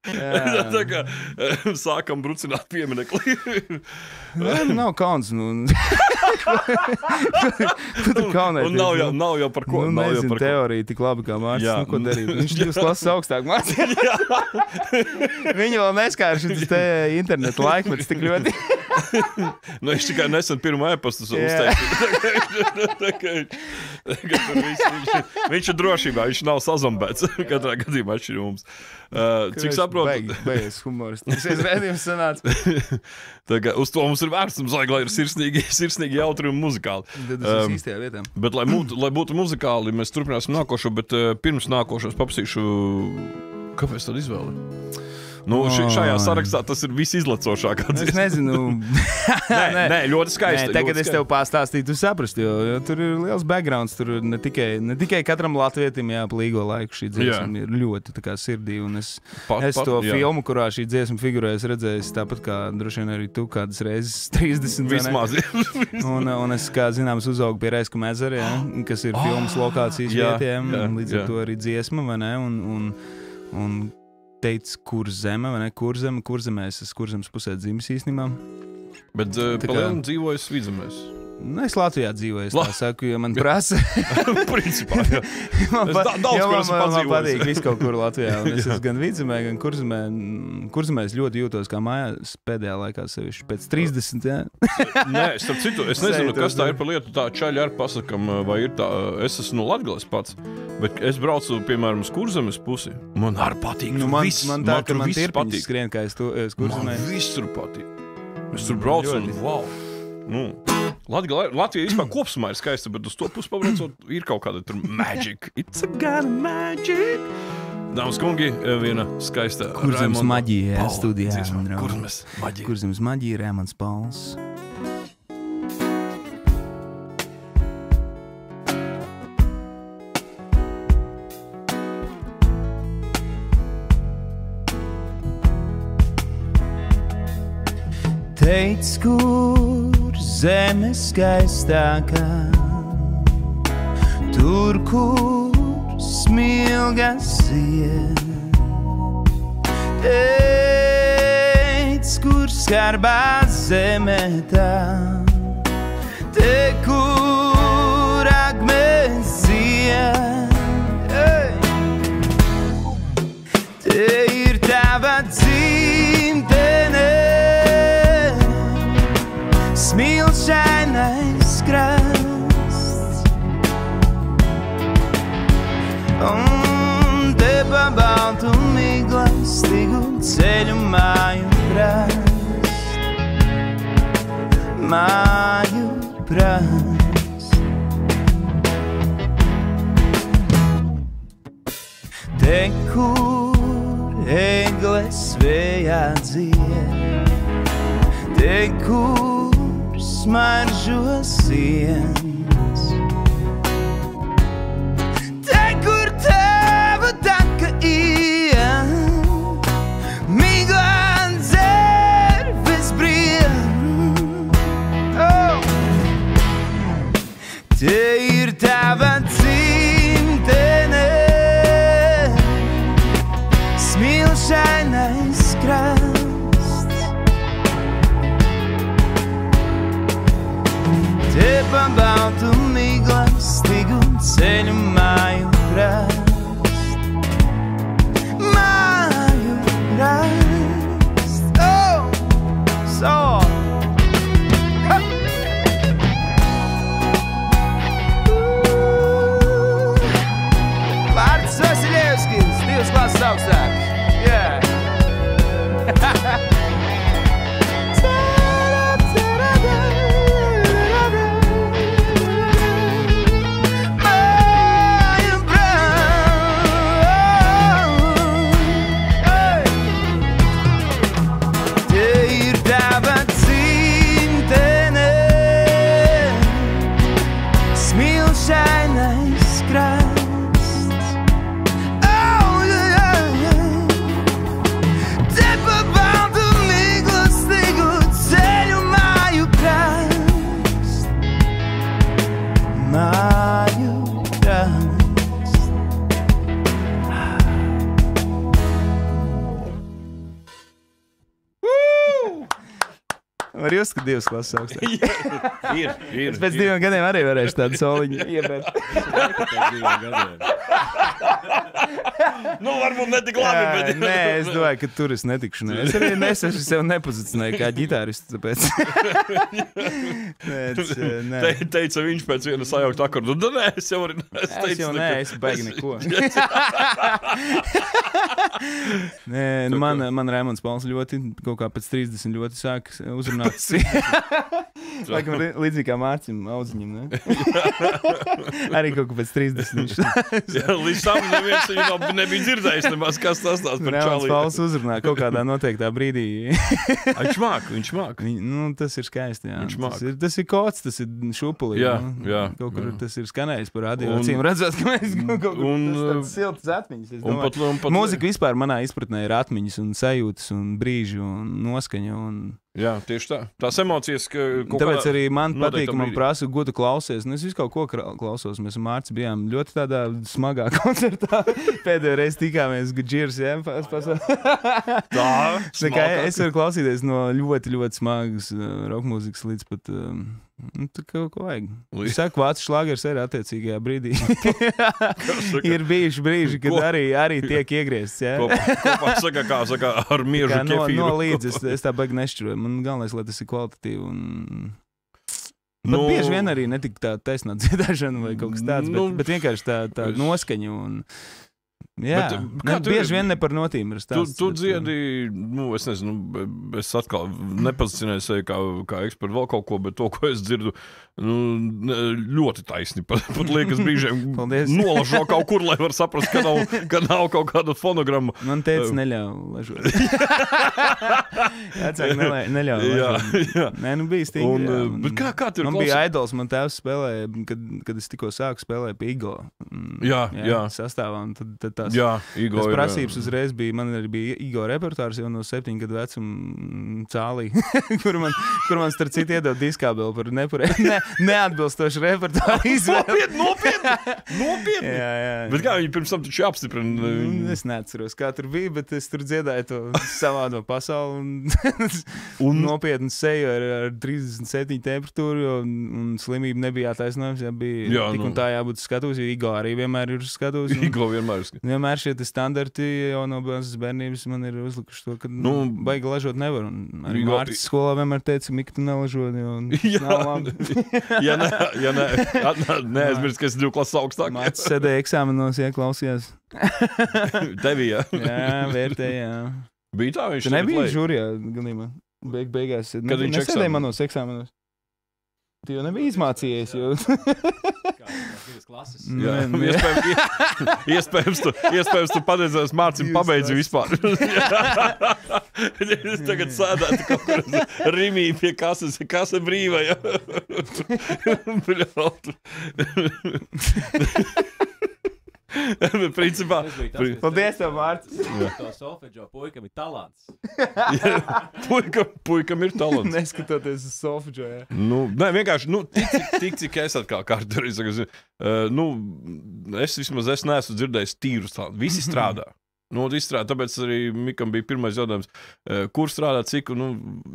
Tā kā sākam brucināt pieminekli. Nav kauns. Ko tu kaunēties? Nav jau par ko. Nezinu, teorija tik labi kā Mārcis. Ko darīt? Viņš 2 klases augstāk mācīja. Viņi vēl neskāra šis te internetu laikmets tik ļoti. Viņš tikai nesen pirmo e-pastu uztaisīja. Viņš ir drošībā, viņš nav sazombēts. Katrā gadījumā atšķirums. Cik saprotu? Beigas humoristisks redzījums sanāca. Uz to mums ir vērts, mums vajag, lai ir sirsnīgi jautri un muzikāli. Tad tas ir īstajā vietā. Bet, lai būtu muzikāli, mēs turpināsim nākošo, bet pirms nākošos paprasīšu, kāpēc tad izvēli? Šajā sarakstā tas ir visizlacošākā dziesma. Es nezinu. Nē, ļoti skaisti. Tagad es tev pastāstīju, tu saprast, jo tur ir liels backgrounds, tur ne tikai katram latvietim jāplīgo laiku šī dziesma ir ļoti tā kā sirdī, un es to filmu, kurā šī dziesma figurē, es redzēju tāpat kā droši vien arī tu kādas reizes 30. Vismaz. Un es, kā zināms, uzaugu pie Reiskuma ezera, kas ir filmas lokācijas vietiem, līdz ar to arī dziesma, vai ne, un teica, kur zeme, vai ne, kur zemē, es esmu kur zemes pusē dzimis īstenībā. Bet palielinu dzīvojas Vidzemēs. Es Latvijā dzīvoju, es tā saku, jo man prasa. Principā, jā. Man patīk visu kaut kur Latvijā. Un es esmu gan Vidzemē, gan Kurzemē. Kurzemē es ļoti jūtos kā mājās pēdējā laikā sevišķi. Pēc 30, jā. Nē, starp citu, es nezinu, kas tā ir par lietu. Tā čaļi arī pasakam, vai ir tā. Es esmu no Latgales pats, bet es braucu, piemēram, uz Kurzemes pusi. Man arī patīk. Man tā, ka man tirpiņas skrien, kā es Kurzemē. Man viss tur patīk. Es tur braucu un wow. Latvija vispār kopsumā ir skaista, bet uz to pusi pabraucot ir kaut kāda tur magic. It's a kind of magic. Dāmas kungi, viena skaista Kurzemes maģija studijā. Kurzemes maģija. Kurzemes maģija, Raimonds Pauls. Teic, kur zeme skaistākā, tur, kur smilgas iet. Teic, kur skarbā zeme tā, te, kur akmens iet. Te ir tava dzimtene, smilšainais krasts, un te pa baltu miglastīgu ceļu māju prast, māju prast. Te, kur egles vējā dzied, te, kur smaržo sienas, te, kur tava taka iet, miglā dzerves brien. Te ir tava dzimtene, smilšainais krasts. Te pa baltu miglastīgu ceļu māju prast, māju prast. Vārds Vasiljevskis, 2 klases augstāk. Yeah. Var jūs, ka 2 klases augstāk? Ir. Es pēc 2 gadiem arī varēšu tādu soliņu iebērt. Varbūt netik labi, bet... Nē, es domāju, ka tur es netikšu. Ne. Es arī nesaši sev nepozicionēju kā ģitāristu, tāpēc... Teica viņš pēc viena sajaukt akordu. Nē, es jau arī... Es jau nē, es baigi neko. Nē, man Raimonds Pauls ļoti, kaut kā pēc 30 ļoti sāk uzrunāt. Laikam līdzīgi kā Mārcim Audziņam, ne? Arī kaut kā pēc 30. Līdz tam neviens viņu nebija dzirdējis nemaz, kas tas tās par Raimonds čalī. Pauls uzrunā kaut kādā noteiktā brīdī. Viņš māk. Tas ir skaisti, jā. Viņš māk. Tas ir kods, tas ir šupulī. Jā. Kaut kur tas ir skanējis par radio. Acīm redzot, ka mēs kaut kur tas siltas atmiņas. Mūzika vispār manā izpratnē ir atmiņas un sajūtas un brīži un noskaņa un... Jā, tieši tā. Tās emocijas, ka... Tāpēc arī man patīk, ka man prasa, ko tu klausies. Es visu kaut ko klausos. Mēs ar Mārci bijām ļoti tādā smagā koncertā. Pēdējo reizi tikāmies Gudžirs, jā? Es varu klausīties no ļoti, ļoti smagas rockmūzikas līdz pat Nu, tā kā ko vajag. Es saku, vācu šlāgers ir attiecīgajā brīdī. Ir bijuši brīži, kad arī tiek iegriezts, jā. Kopā saka, ar miežu kefīru. No līdz, es tā baigi nešķiroju. Man galvenais, lai tas ir kvalitatīvi un... Bet bieži vien arī netika tā taisnā dziedāšana vai kaut kas tāds, bet vienkārši tā noskaņa un... Jā, bieži vien ne par notīm ir stāsts. Tu dziedi, es nezinu, es atkal nepozicionēju sevi kā ekspertu vēl kaut ko, bet to, ko es dzirdu, ļoti taisni. Pat liekas brīžiem nolažo kaut kur, lai var saprast, ka nav kaut kāda fonogramma. Man teica, neļauj lažot. Jācāk, neļauj lažot. Jā. Nē, bija stingri. Bet kā tev klausās? Man bija idols, man tēvs spēlēja, kad es tikko sāku spēlēt pie Igo. Jā. Sastāvā, un tad Igo tas prasības uzreiz bija, man arī bija Igo repertārs jau no 7 gadu vecuma cālī, kur man starp citu iedod diskābeli par neatbilstošu repertāru izvēli. Nopietni! Jā. Bet kā viņi pirms tam taču apstiprina? Es neatceros, kā tur bija, bet es tur dziedāju to savādo pasauli un nopietni seju ar 37 temperatūru un slimību nebija attaisnojums, bija tik un tā jābūt skatūs, jo Igo arī vienmēr ir skatūs. Igo vienmēr ir skatūs. Vienmēr šie standarti jau no bērnības man ir uzlikuši to, ka baigi lažot nevar. Un arī Mārcis skolā vienmēr teica, Mika, tu nelažot, jo nav labi. Neaizmirst, ka esi 2 klases augstāk. Mārcis sēdēja eksāmenos, klausījās. Tevi, jā? Jā, vērtēja, jā. Bija tā, viņš tu nebija žūrijā, galībā. Beigās. Kad viņš nesēdēja manos eksāmenos. Tu jau nebija izmācījies, jo... Iespējams, tu pateicies Mārcim pabeidzi vispār. Es tagad sēdētu kaut kur Rimī pie kases, kase brīva, ja? Principā. Paldies tev, Mārcis. To solfeģo puikam ir talants. Puikam ir talants. Neskatoties uz solfeģo, jā. Nē, vienkārši, tik cik es atkal kārtu arī saku, es neesmu dzirdējis tīrus tādu. Visi strādā. Tāpēc arī Mikam bija pirmais jautājums, kur strādā, cik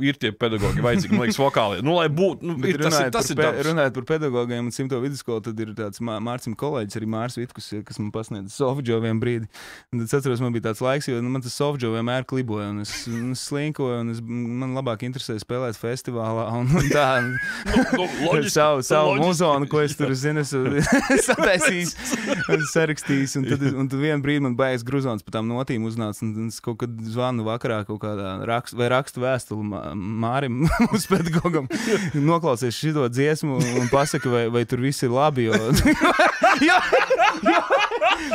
ir tie pedagogi vajadzīgi, man liekas, vokālie. Lai būtu, tas ir darbs. Runājot par pedagogiem un 100. vidusskolu, tad ir tāds Mārcim kolēģis, arī Mārs Vitkus, kas man pasniedz solfeģo vien brīdi. Un tad atceros, man bija tāds laiks, jo man tas solfeģo vienmēr kliboja, un es slinkoju, un man labāk interesēja spēlēt festivālā, un tā, savu muzonu, ko es tur, zinu, sataisījis un sarakstījis, un tad vienu brīdi man baigas gruzons par tām notīm uznāca, un es kaut kad zvanu vakarā kaut kādā rakstu vēstuli Mārim uz pedagogam, noklausies šito dziesmu un pasaka, vai tur viss ir labi,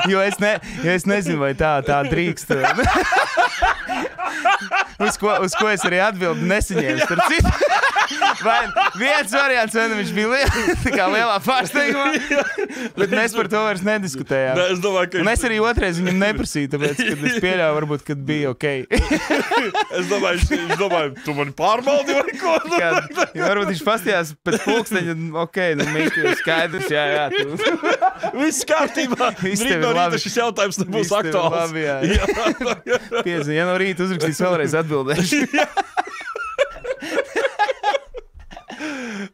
jo es nezinu, vai tā drīkst. Uz ko es arī atbildu nesaņēmu, starp citu. Vai viens variants, viņš bija lielā pārsteigumā, bet mēs par to vairs nediskutējām. Es domāju, ka... Un es arī otrais viņam neprasīju, tāpēc, kad es pieļauju, varbūt, kad bija ok. Es domāju, tu mani pārbaudi vai ko? Varbūt viņš pastījās pēc pulksteņa, ok, Mika, skaidrs, jā, tu. Viss kārtībā. Rīt no rīta šis jautājums nebūs aktuāls. Labi, jā. Piezini, ja no rīta uzrakstīs vēlreiz atbildēšu.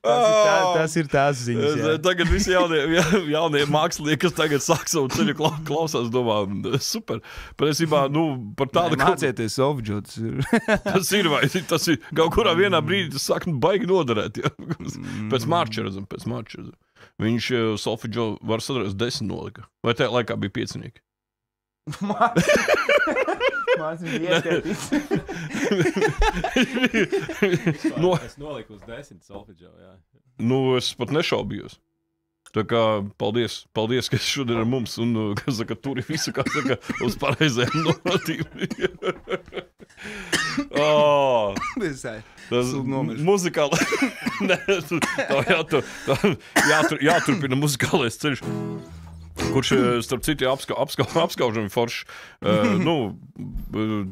Tas ir tās ziņas. Jā. Tagad visi jaunie mākslinieki, kas tagad sāk savu ceļu klausās, domā, super. Patiesībā, par tādu... Mācieties solfeģo, tas ir, vai tas ir kaut kurā vienā brīdī, tas sāk baigi noderēt. Jā. Pēc Mārčerazam. Viņš solfeģo var sadarīt 10 nolika. Vai tajā laikā bija 5? Mācis bija ieskaitīts. Es noliku uz 10 solfeģo, jā. Es pat nešaubījos. Tā kā paldies, ka esi šodien ar mums un, kas saka, turi visu, kā saka, uz pareizajām notīm. Tas muzikāli... Jāturpina muzikālais ceļš. Kurš, starp citu, apskaužami forši.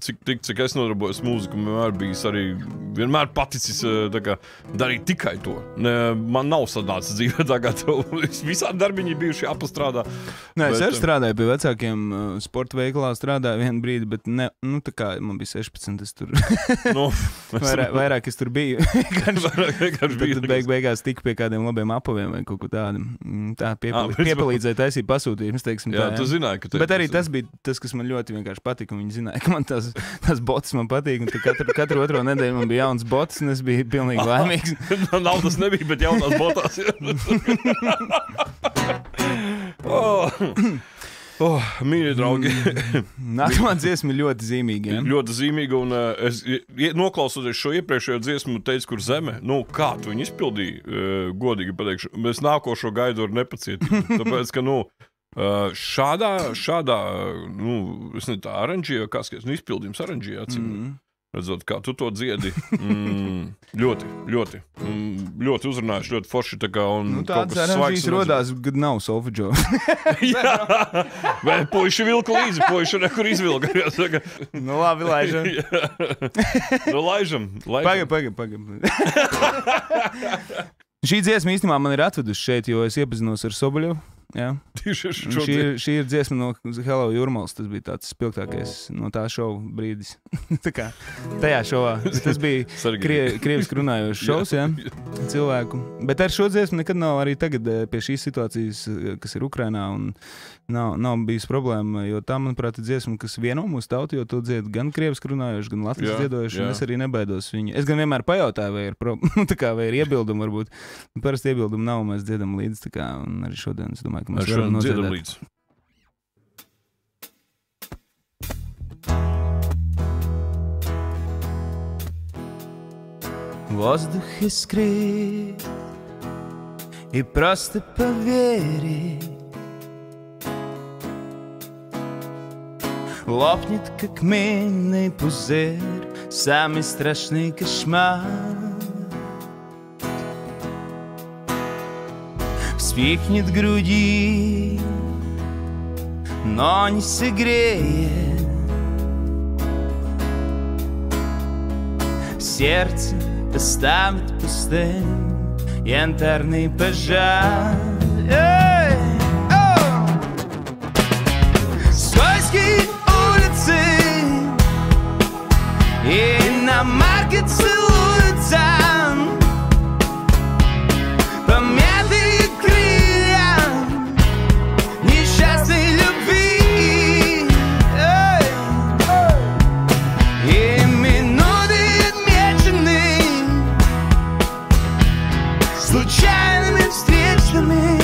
Cik es nodarbojos mūziku, vienmēr bijis arī vienmēr paticis darīt tikai to. Man nav sanācis dzīvē tagad. Visādi darbiņi bijuši jāpastrādā. Nē, es arī strādāju pie vecākiem sporta veikalā, strādāju vienu brīdi, bet ne, tā kā man bija 16, es tur vairāk es tur biju. Tad beigās tiku pie kādiem labiem apaviem vai kaut ko tādu. Tā piepalīdzēja taisīt pasūtījumus, teiksim tā. Jā, tu zināji, ka bet arī tas bija tas, kas man ļoti vienkārši patika, un viņi zināja, ka man tās botas man patīk, un katru otro nedēļu man bija jauns botas, un es biju pilnīgi laimīgs. Naudas nebija, bet jaunās botās. Mīļie draugi. Nākamā dziesma ļoti zīmīga. Ja? Ļoti zīmīga, un es noklausoties šo iepriekšējo dziesmu, teicu, kur zeme, kā tu viņu izpildīji, godīgi pateikšu, es nākošo gaidu ar nepacietību, tāpēc, ka, šādā, es ne tā aranžīju, izpildījums aranžīju, atcīm. Redzot, kā tu to dziedi, ļoti uzrunājuši, ļoti forši, un tāds aranžīs rodās, kad nav solfeģo. Jā, vai puiši vilka līdzi, puiši nekur izvilka. Labi, laižam. Laižam. Pagam. Šī dziesma īstenībā man ir atvedusi šeit, jo es iepazinos ar Soboļevu. Jā. Šī ir dziesma no Hello Jūrmals, tas bija tāds spilgtākais no tā šova brīdis. Tajā šovā. Tas bija krieviski runājošs šovs, jā, cilvēku. Bet ar šo dziesmu nekad nav arī tagad pie šīs situācijas, kas ir Ukrainā, un nav bijis problēma, jo tā, manuprāt, ir dziesma, kas vieno mūsu tautu, jo to dzied gan krieviski runājoši, gan latviski dziedojuši, un es arī nebaidos viņu. Es gan vienmēr pajautāju, vai ir iebildumi varbūt. Parasti iebildumi nav, mēs dziedam līdzi, un arī šodien, es domāju, ka mēs varam nodziedāt. Līdz. Воздух искрит, и просто поверить лопнет, как минный пузырь, самый страшный кошмар. Вспыхнет в груди, но не согреет. Сердце оставит пустым янтарный пожар. Скользкие улицы и на марке целуются. Помятые крылья несчастной любви. И минуты отмечены случайными встречами.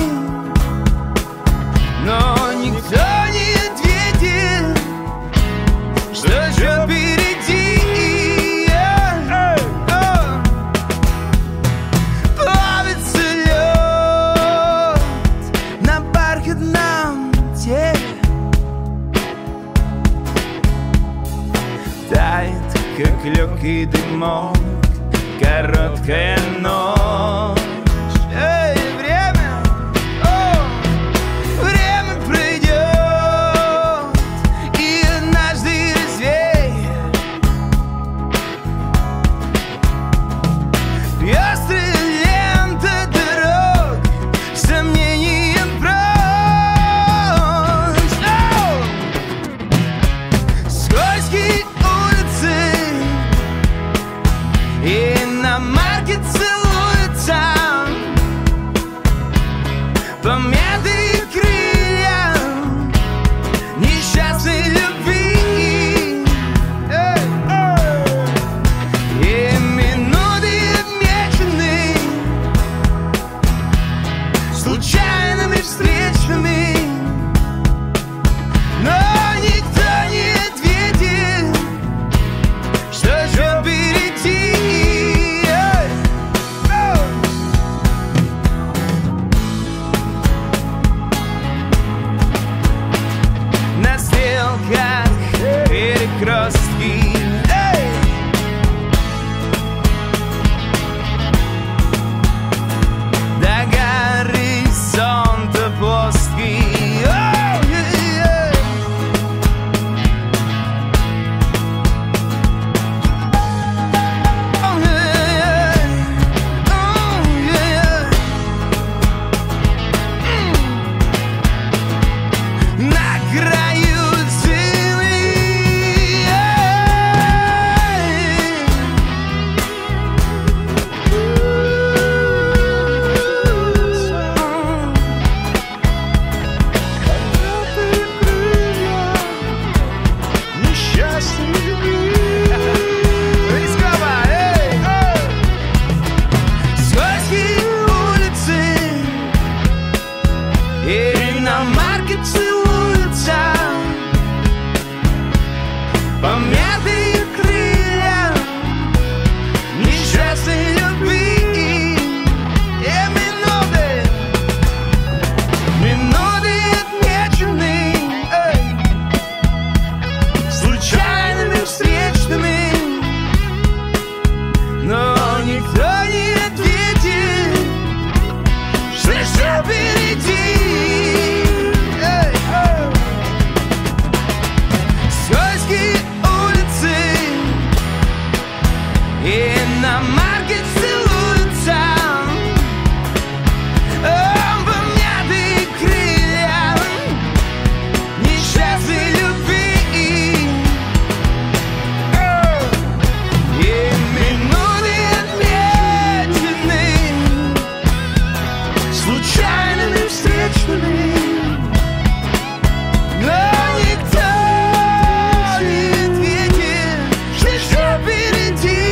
Но никто не ответит, что ждет впереди. Плавится лед на бархатном теле, тает, как легкий дымок, короткая ночь. Время пройдет и однажды развеет пестрая лента дорог, сомнением прочь. Скользкие улицы и на марке целуются. Помятые крылья несчастной любви. И минуты отмечены случайными встречами. Но никто не ответит, что ждет впереди. на маркет целуются, помятые крылья несчастной любви. И минуты отмечены случайными встречами, но никто не ответит, что впереди.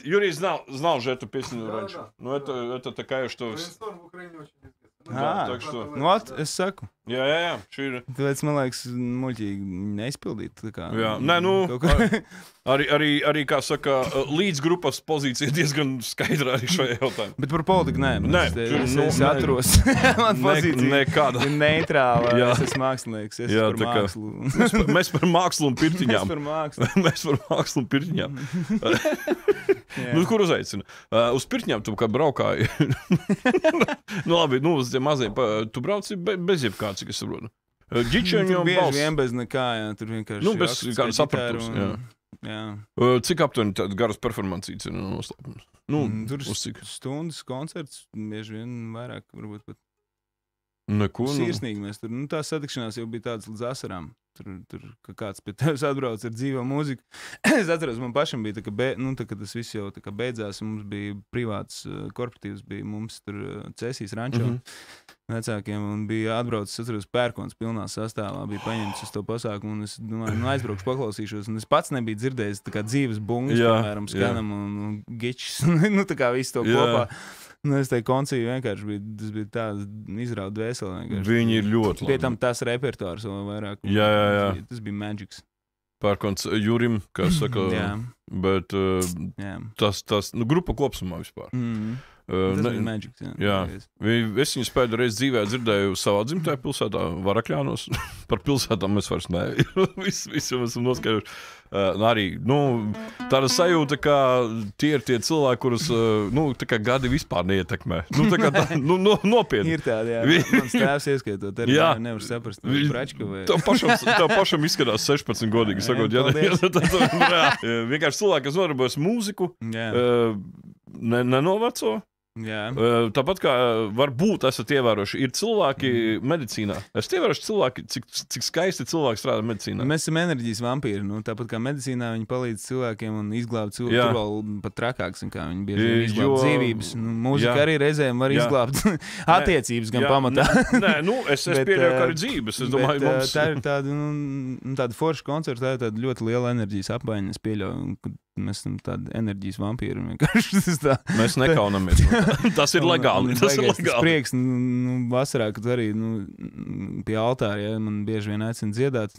Юрий знал же эту песню раньше. Но это такая, что... Так что... Nu, es saku. Jā, šī ir. Tāpēc, man liekas, muļķīgi neizpildīt. Jā, nē, nu, arī, kā saka, līdzgrupas pozīcija diezgan skaidra arī šajā jautājumā. Bet par politiku nē. Es atros. Man pozīcija nekāda. Ir neitrāla. Es esmu mākslinieks. Es Jā, par mākslu. Mēs par mākslu un pirtiņām. Mēs par mākslu. Un pirtiņām. Nu, kur uzaicina? Uz pirtiņām tu kā braukāji. Nu, labi, nu, uz tiem maziem. Tu brauci bez jebkā, cik es saprotu. Ģičeņu un balss. Bieži vien bez nekā, jā. Tur vienkārši nu, bez kādas apratums, jā. Cik aptuveni tādas garas performancītes ir noslēpums? Nu, tur uz cik? Stundas koncerts, bieži vien vairāk, varbūt pat. Neko. Sirsnīgi mēs tur. Nu, tā satikšanās jau bija tādas līdz asarām. Tur kāds pie tevis atbrauc ar dzīvo mūziku. Es atceros, man pašam bija tā, ka tas viss jau tā kā beidzās. Mums bija privāts korporatīvs, bija mums tur Cēsīs rančo vecākiem, un bija atbraucis, atceros, pērkons pilnā sastāvā, bija paņemts uz to pasākumu, un es domāju, nu aizbraukšu, paklausīšos, un es pats nebiju dzirdējis tā kā dzīves bungas, piemēram, skanam un gičs, nu tā kā visu to kopā. Nu, es teiktu, konciju vienkārši bija tāds izrauda dvēseli. Viņi ir ļoti labi. Pie tam tas repertuārs vēl vairāk. Jā. Tas bija magics. Pērkons Jurim, kā saka, bet tas, nu, grupa kopsumā vispār. Tas bija magics, jā. Es viņu spēju reiz dzīvē dzirdēju savā dzimtajā pilsētā, Varakļānos. Par pilsētām mēs vairs ne. Visi jau esam noskaidrojuši. Arī, nu, tāda sajūta, ka tie ir tie cilvēki, kurus, nu, tā kā gadi vispār neietekmē. Nu, tā kā tā, nu, nopietni. Ir tādi, jā. Mans tēvs ieskaitot, arī nevar saprast. Tev pašam izskatās 16 godīgi, sakot, vienkārši cilvēki, kas nodarbojas mūziku, nenoveco. Jā. Tāpat kā varbūt esat ievērojuši, ir cilvēki medicīnā. Esat ievērojuši cilvēki, cik skaisti cilvēki strādā medicīnā. Mēs esam enerģijas vampīri. Nu, tāpat kā medicīnā viņi palīdz cilvēkiem un izglābt cilvēku. Tur vēl pat trakāks, kā viņi bieži izglābt dzīvības. Nu, mūzika arī reizēm var izglābt attiecības gan pamatā. Nē, nu, es pieļauju, ka arī dzīves. Es domāju, mums... Tā ir tāda forša koncerta, tā ir tāda ļoti liela enerģijas apmaiņa. Es pieļauju, ka mēs esam tādi enerģijas vampīri. Mēs nekaunamies. Tas ir legāli. Tas ir legāli. Prieks, nu, vasarā, kad arī pie altāra, ja man bieži vien aicina dziedāt,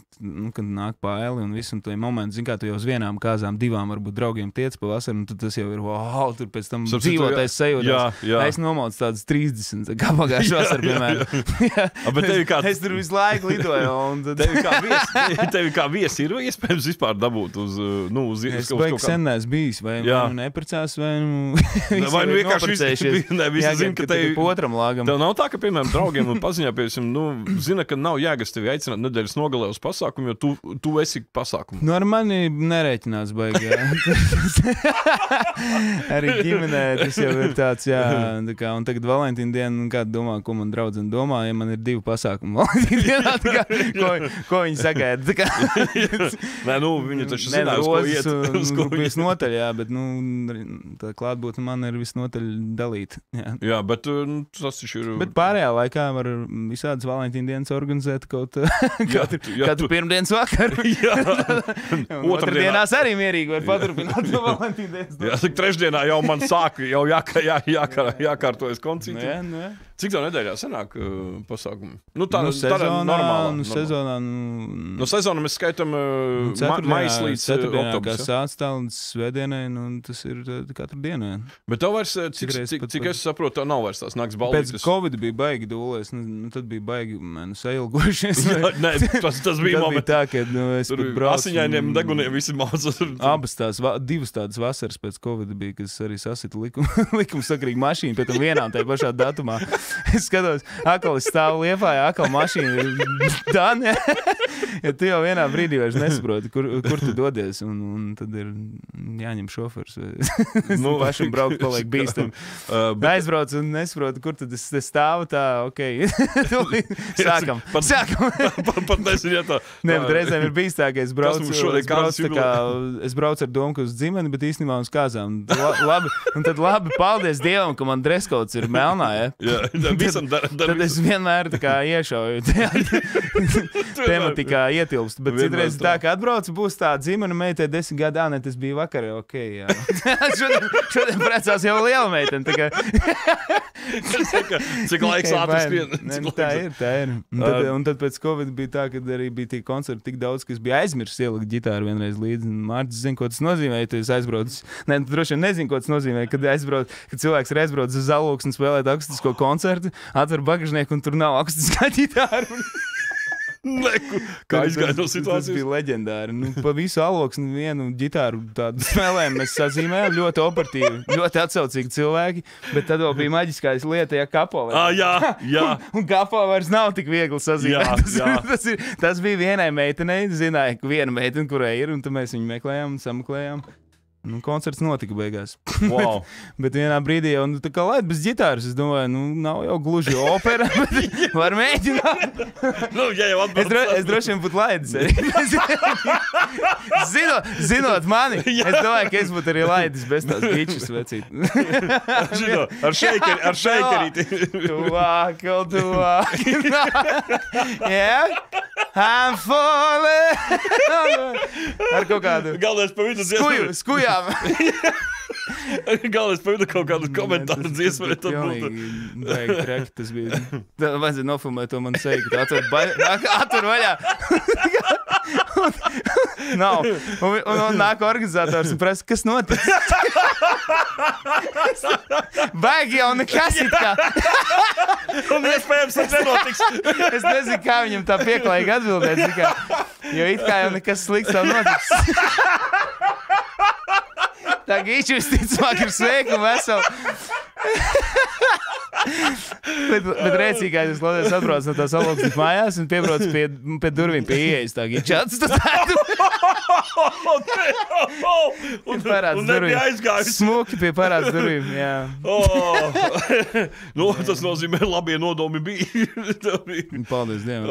kad nāk pāēli un visu, un to momentu, zin kā, tu jau uz vienām kāzām, divām varbūt draugiem tiec pa vasaru, un tad tas jau ir, wow, tur pēc tam dzīvotais sajūtās. Es nomaucu tādas 30, kā pagājuši vasar, piemēram. Es tur visu laiku lidoju, un tad... Tevi kā viesi ir iespējams vispār dabūt uz kaut sen neesmu bijis, vai neprecās, vai vienkārši visi zina, ka tev otram lāgam. Tev nav tā, ka, piemēram, draugiem un paziņā, piemēram, zina, ka nav jēgas tevi aicināt nedēļas nogalē uz pasākumu, jo tu esi pasākumu. Nu, ar mani nerēķinās baigi, Arī ģimenē tas jau ir tāds, tā kā, un tagad Valentīna diena, kāda domā, ko man draudzene domā, ja man ir 2 pasākumi Valentīna dienā, tā kā, ko viņi sagaida, tā kā. Nē, nu, viņi taču zinās, ko iet. Visnotaļ, jā, bet, tā klātbūtne man ir visnotaļ dalīta. Jā, bet tas taču ir... Bet pārējā laikā var visādas Valentīna dienas organizēt katru pirmdienas vakaru. Jā. Otrdienās arī mierīgi var paturpināt to Valentīna dienas. Jā, trešdienā jau man sāka, jau jākārtojas koncīti. Cik tā nedēļā sanāk pasākumi? Nu, tā, sezonā, normālā. Sezonā, No sezona mēs skaitam maijs līdz oktobris. Kā sāc tā līdz svētdienai, tas ir katru dienu. Jā. Bet tev vairs, cik es saprotu, tev nav vairs tās nakts balvītas. Pēc Covid bija baigi dūlēs, tad bija baigi sailgojušies. Nē, tas bija moments. Tā, ka es tur braucu. Asiņainiem deguniem visi māca. Abas divas tādas vasaras pēc Covid bija, kas arī sasita likumsakrīgi mašīnu, pēc tam vienām tajā pašā datumā. Es skatos, akal es stāvu Liepājā, akal mašīna ir dāne. Ja tu jau vienā brīdī vairs nesaproti, kur tu dodies, un tad ir jāņem šofers. Pašam braukt paliek bīstam. Aizbrauc un nesaproti, kur tad es stāvu tā, ok. Sākam. Pat nezinu, ja tā. Nē, bet reizēm ir bijis tā, ka es braucu ar domu, ka uz dzimeni, bet īstenībā uz kāzām. Un tad labi, paldies Dievam, ka man dreskots ir melnā, ja? Tad es vienmēr tā kā iešauju tematikā ietilpst, bet citreiz tā, ka atbrauc, būs tā dzimena meitē 10 gadā, ne, tas bija vakarā, ok, jā. šodien precās jau liela meitene, tā kā. Cik laiks ātri skrien. Tā ir. Un tad pēc Covid bija tā, ka arī bija tie koncerti tik daudz, ka es biju aizmirsis ielikt ģitāru vienreiz līdzi. Mārcis zina, ko tas nozīmē, ja tu esi aizbraucis. Nē, tu droši vien nezini, ko tas nozīmē, kad cilvēks ir aizbraucis uz Zalūksni un spēlēt akustisko koncertu, atver bagažnieku un tur nav akustiskā ģitāra. Kā izgāja no situācijas? Tas bija leģendāri. Pa visu Alūksni vienu ģitāru tādu spēlēm mēs sazīmējām, ļoti operatīvi, ļoti atsaucīgi cilvēki, bet tad vēl bija maģiskais lieta, ja kapo. Jā. Un kapo vairs nav tik viegli sazīmēt. Tas bija vienai meitenei, zināja, ka viena meitene, kurai ir, un tad mēs viņu meklējām un sameklējām. Koncerts notika beigās. Wow. bet vienā brīdī jau, tā kā laid bez ģitāras, es domāju, nav jau gluži opera, bet var mēģināt. Ja jau atbalst. Es droši vien būtu laidis arī. Zinot mani, es domāju, ka es būtu arī laidis bez tās bičas vecīt. Ar šeikerīti. Tuvāk. Yeah. I'm falling. Ar kaut kādu. Galvenais pa vidu Skujām. Galvenais pa vidu kaut kādu komentāru dziesmu. Baigi treki tas bija. Tad vajadzēja nofilmēt to man seju, ka tu atver vaļā. Nav. Un nāk organizators un prasa, kas notiek? Baigi jau nekas it kā. Un iespējams tas nenotiks. Es nezinu, kā viņam tā pieklājīgi atbildēt. Jo it kā jau nekas slikts nav notiks. Tā gīči visticamāk ir sveika un vesela. bet rēcīgais es lodēs atbrauc no tās Alūksnes mājās un piebrauc pie durvīm, pie ieejas tā gīči atstāt. Un nebija aizgājis. Smuki pie parāds durvīm, jā. Tas nozīmē, labie nodomi bija. Paldies Dievam.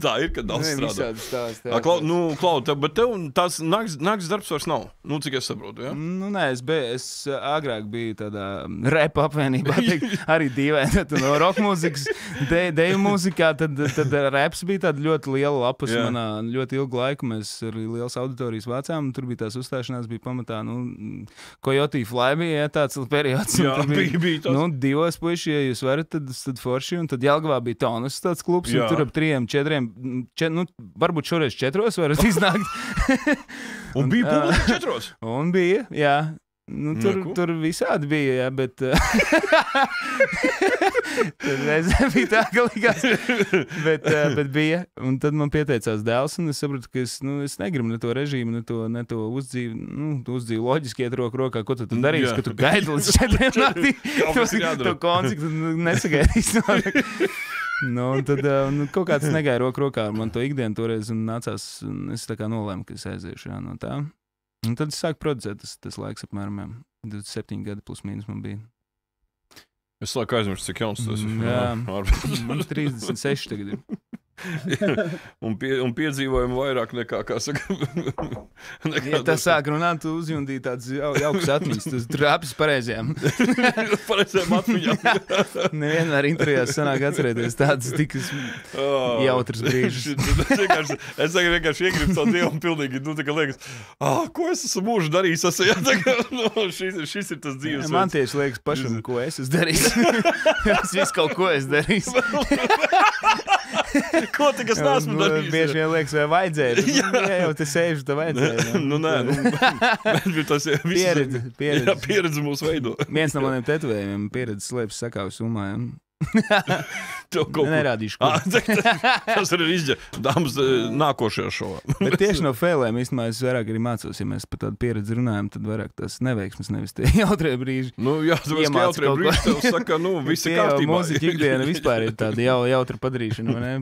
Tā ir, kad daudz strādā. Visādi bet tev tās nakts darbs vairs nav. Cik es saprotu, jā? Nē, es agrāk biju tādā repa apvienībā, arī dīvaini. No rock mūzikas, deju mūzikā, tad reps bija tāda ļoti liela lapus manā ļoti ilgu laiku. Mēs arī liels auditorijas vācām, tur bija tās uzstāšanās, bija pamatā, Coyote Fly bija, tāds periods. Jā, bija tas. 2 puiši, ja jūs varat, tad forši, un tad Jelgavā bija Tonus tāds klubs, un tur ap 3, 4, varbūt šoreiz 4 varat iznākt. Un bija publika 4? Un bija, jā. Tur visādi bija, jā, bet tad reizēm bija tā, ka likās, bet bija, un tad man pieteicās dēls, un es sapratu, ka es negribu ne to režīmu, ne to uzdzīvi loģiski iet roku rokā, ko tu darīsi, ka tu gaidi līdz 4 naktī, to koncertu nesagaidīs. Un tad kaut kāds negāja roku rokā ar man to ikdienu toreiz, un nācās, es tā kā nolēmu, ka es aiziešu no tā. Un tad es sāku producēt, tas laiks apmēram 27 gadi plus mīnus man bija. Es sāku aizmirst, cik jauns tas ir. Jā, man 36 tagad ir. un piedzīvojumi vairāk nekā, kā saka, Ja tas sāk runāt, tu uzjundīji tāds jauks atmiņas, tu trāpis pareizajām. Pareizajām atmiņām. Nevienmēr intervijās sanāk atcerēties tādas tikas jautras brīžas. Es vienkārši iegribu savu dievu un pilnīgi, tā kā liekas, ko es esmu mūžu darījis, šis ir tas dzīves. Man tieši liekas pašam, ko es esmu darījis. Es visu kaut ko esmu darījis. Ko tik es neesmu darījis? Bieži vien liekas, vai vajadzēja. Jā, jau te sēžu, te vajadzēja. Bet tas Pieredze. Pieredze mūs veido. Viens no maniem tetovējumiem pieredze slēpjas sakāvu summā. Nerādīšu, ko. Tas arī izģēr. Dāmas nākošajā šovā. Bet tieši no failēm īstenībā es vairāk arī mācos. Ja mēs par tādu pieredzi runājam, tad vairāk tas neveiksmes, nevis tie jautrie brīži. Jā, tāpēc, ka jautrie brīži tev saka, viss ir kārtībā. Mūzika ikdiena vispār ir tāda jautra padarīšana, vai ne?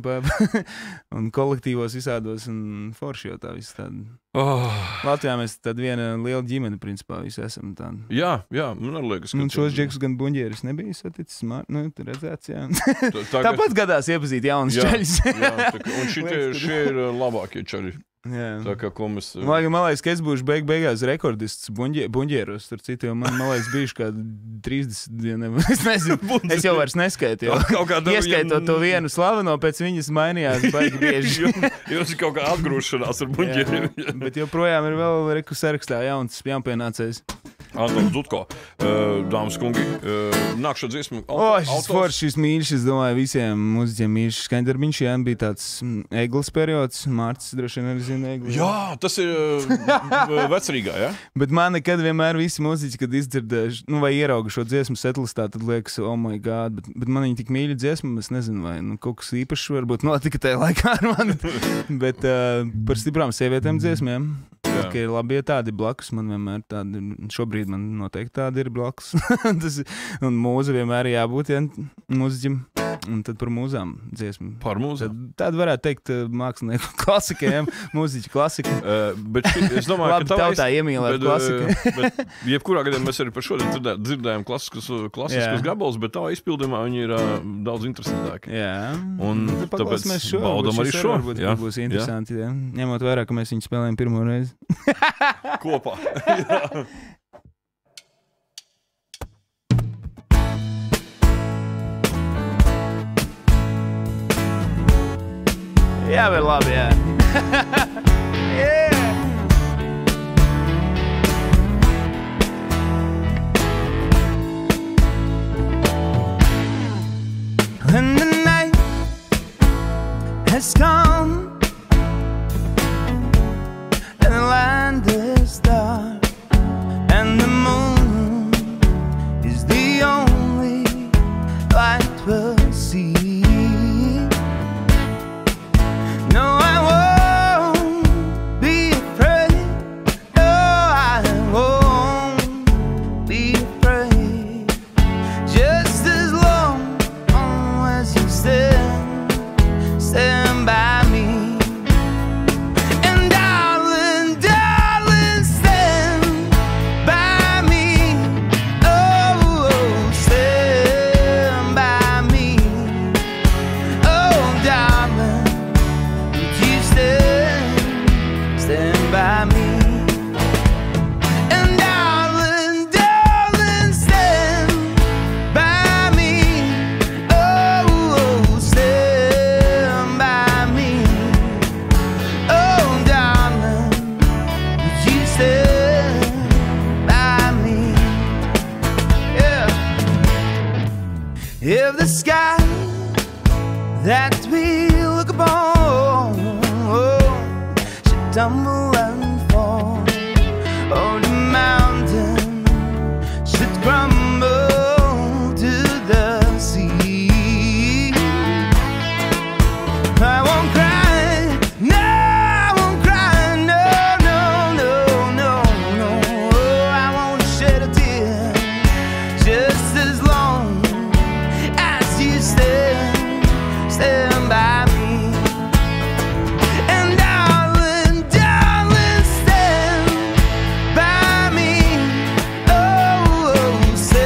Un kolektīvos visādos un forši jau tā viss tāda. Latvijā mēs tāda viena liela ģimene, principā, visi esam tādi. Jā, man liekas, ka... Un šos džekus gan buņģieris nebija saticis, tu redzēts, jā. Tāpat gadās iepazīt jaunas čaļus. Un šie ir labākie čaļi. Tā kā, ko mēs... Man liekas, ka es būšu beigās rekordists buņģieros, tur citu, jo man liekas, bijuši kādi 30, es nezinu, es jau vairs neskaitu, jo ieskaitot to vienu slaveno, pēc viņas mainījās baigi bieži. Jūs ir kaut kā atgrūšanās ar buņģieriem. Bet joprojām ir vēl reku sarakstā jaunpienācējs. Antons Dzutko, dāmas kungi, nākšā dziesma. Šis foršs, šis mīļš, es domāju, visiem mūziķiem mīļš skaņdarbiņš, jā, bija tāds Eglis periods, Mārcis droši vien arī zina Egli. Jā, tas ir Vecrīgā, jā? Bet man nekad vienmēr visi mūziķi, kad izdzirdēšu, vai ierauga šo dziesmu setlistā, tad liekas, oh my god, bet man viņi tik mīļa dziesma, es nezinu, vai kaut kas īpašs varbūt notika tajā laikā ar mani, bet par stiprām sievietēm dziesmiem. ka ir labi, ja tādi blakus man vienmēr tādi, šobrīd man noteikti tādi ir blakus. Un mūza vienmēr jābūt, ja mūziķim. Un tad par mūzām dziesmu. Par mūzām? Tad varētu teikt mākslinieku klasikiem, mūziķu klasiku. Bet es domāju, labi, ka tautā iemīlēt klasiku. Bet jebkurā gadījumā mēs arī par šodien dzirdējām klasiskus gabalus, bet tā izpildījumā viņi ir daudz interesantāki. Jā. Un tāpēc baudam arī šo. Varbūt būs interesanti, jā. Ņemot vērā, ka mēs viņu spēlējam pirmo reizi. Kopā. Jā, vēl labi, jā. Yeah. When the night has come and the land is dark and the moon is the only light we'll see. If the sky that we look upon should tumble and fall, or the mountain should crumble to the sea, I won't cry, no, I won't cry, no, no, no, no, no, I won't shed a tear, just as long you stand by me. And darling, darling, stand by me. Oh, stand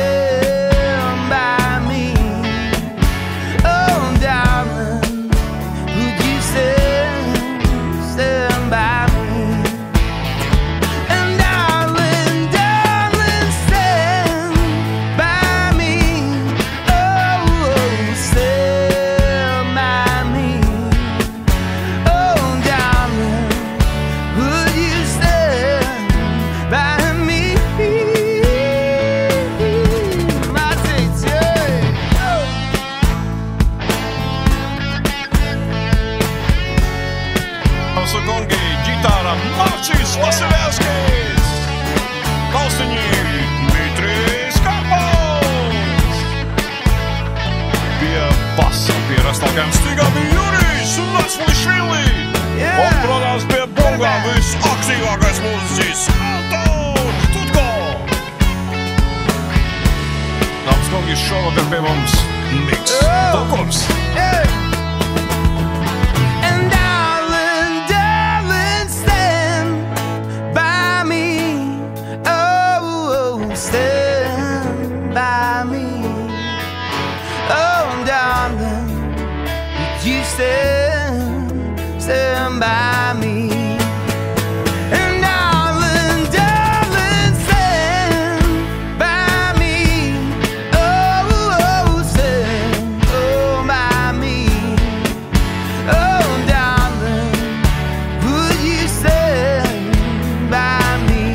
kungi, šovakar pie mums Niks Tokums. And darling, darling, stand by me. Oh, stand by me. Oh, darling, would you stand by me? And darling, darling, stand by me. Oh, stand by me. Oh, darling, would you stand by me?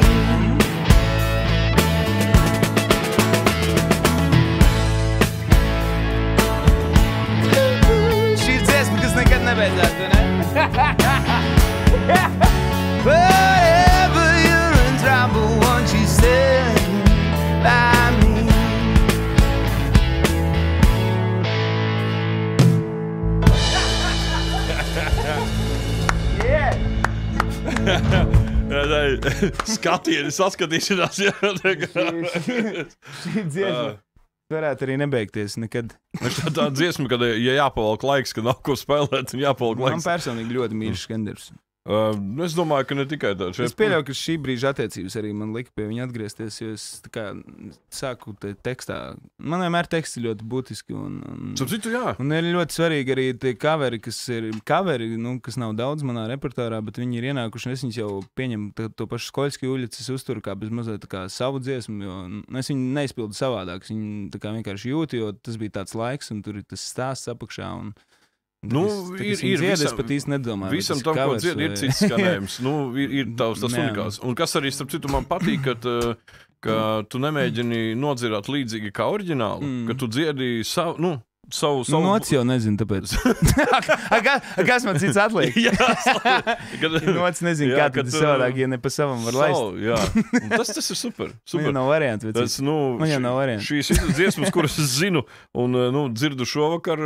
Šī dziesma, kas nekad nebeidzās, ne? Wherever you're in trouble, won't you stand by me? Skatieni, saskatīšanās. Šī dziesma varētu arī nebeigties nekad. Tā dziesma, kad jāpavalk laiks, kad nav ko spēlēt un jāpavalk Man laiks. personīgi ļoti mīļš skandarbs. Es domāju, ka ne tikai tā. Es pieļauju, ka šī brīža attiecības arī man lika pie viņa atgriezties, jo es tā kā sāku te tekstā. Man vienmēr teksti ļoti būtiski un Citu, jā. un ir ļoti svarīgi arī tie coveri, kas ir coveri, nu, kas nav daudz manā repertuārā, bet viņi ir ienākuši, un es viņus jau pieņemu to pašu Skoļski uļicis, es uzturu kā bez mazliet tā kā savu dziesmu, jo es viņu neizpildu savādāk, es viņu tā kā vienkārši jūtu, jo tas bija tāds laiks, un tur ir tas stāsts apakšā, un Nu, ir dzied, es visam- pat īsti nedomāju. vai Visam tas tam, ko covers dzied, ir vai- cits skanējums. Ir tas Jā. unikāls. Un kas arī, starp citu, man patīk, ka tu nemēģini nodziedāt līdzīgi kā oriģinālu, ka tu dziedi savu. Nu, nots jau nezinu, tāpēc. Kas man cits atliek? Nots nezinu, kā tad savādāk, ja ne pa savam var laist. Jā, un tas ir super. Man jau nav variantu. Tas, Man jau nav variantu. Šīs dziesmas, kuras es zinu un dzirdu šovakar,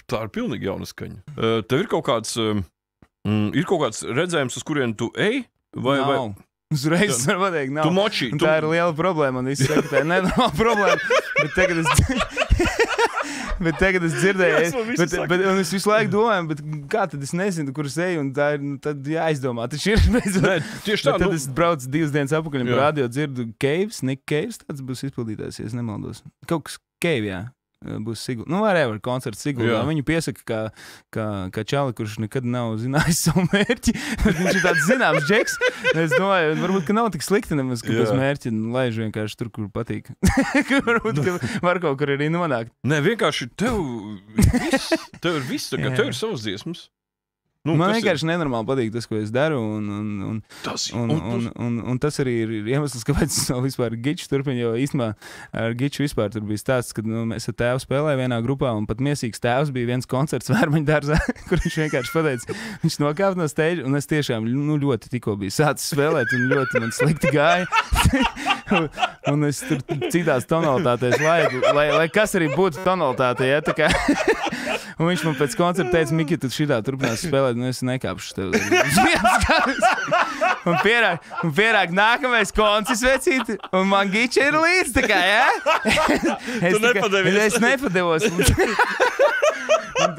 tā ir pilnīgi jauna skaņa. Tev ir kaut kāds redzējums, uz kurien tu ej? Vai Uzreiz var pateikt, nav. tu moči? Un tā ir liela problēma, un visi saka, tā ir nenormāla problēma. Bet tagad es dzirdēju, un es visu laiku domāju, bet kā tad es nezinu, kur es eju, un tā ir, nu, tad jāizdomā. Taču ir, Nē, tieši tā. tad es braucu 2 dienas atpakaļ un Jā. rādio dzirdu Caves, Nick Caves, tāds būs izpildītājs, ja es nemaldos. Kaut kas Cave, jā. Būs Siguldā. Nu, whatever, koncerts Siguldā. Jā. Viņu piesaka, kā čali, kurš nekad nav zinājis savu mērķi. Viņš ir tāds zināms džeks. Es domāju, varbūt, ka nav tik slikti nemaz, ka Jā. bez mērķi laiž vienkārši tur, kur patīk. Varbūt, ka var kaut kur arī nonākt. Nē, vienkārši tev ir viss, tā kā Jā. tev ir savas dziesmas. Man kas ir? vienkārši nenormāli patīk tas, ko es daru. Tas Un tas arī ir iemesls, kāpēc es vēl vispār Giču turpinu. Jo īstenībā ar Giču vispār tur bija stāsts, kad mēs ar tēvu spēlējām vienā grupā, un pat miesīgs tēvs bija viens koncerts Vērmaņu dārzā, kur viņš vienkārši pateica, viņš nokāpa no stage, un es tiešām ļoti tikko biju sācis spēlēt, un ļoti man slikti gāja. Un es tur citās tonalitātēs laidu, lai kas arī būtu tonalitāte, ja, tā kā. Un viņš man pēc koncerta teica, Miki, tu šitā turpinās spēlēt, un es nekāpšu tev. Un pierāk nākamais koncerts vecīti, un man Giča ir līdz, tā kā, ja? Es nepadevos.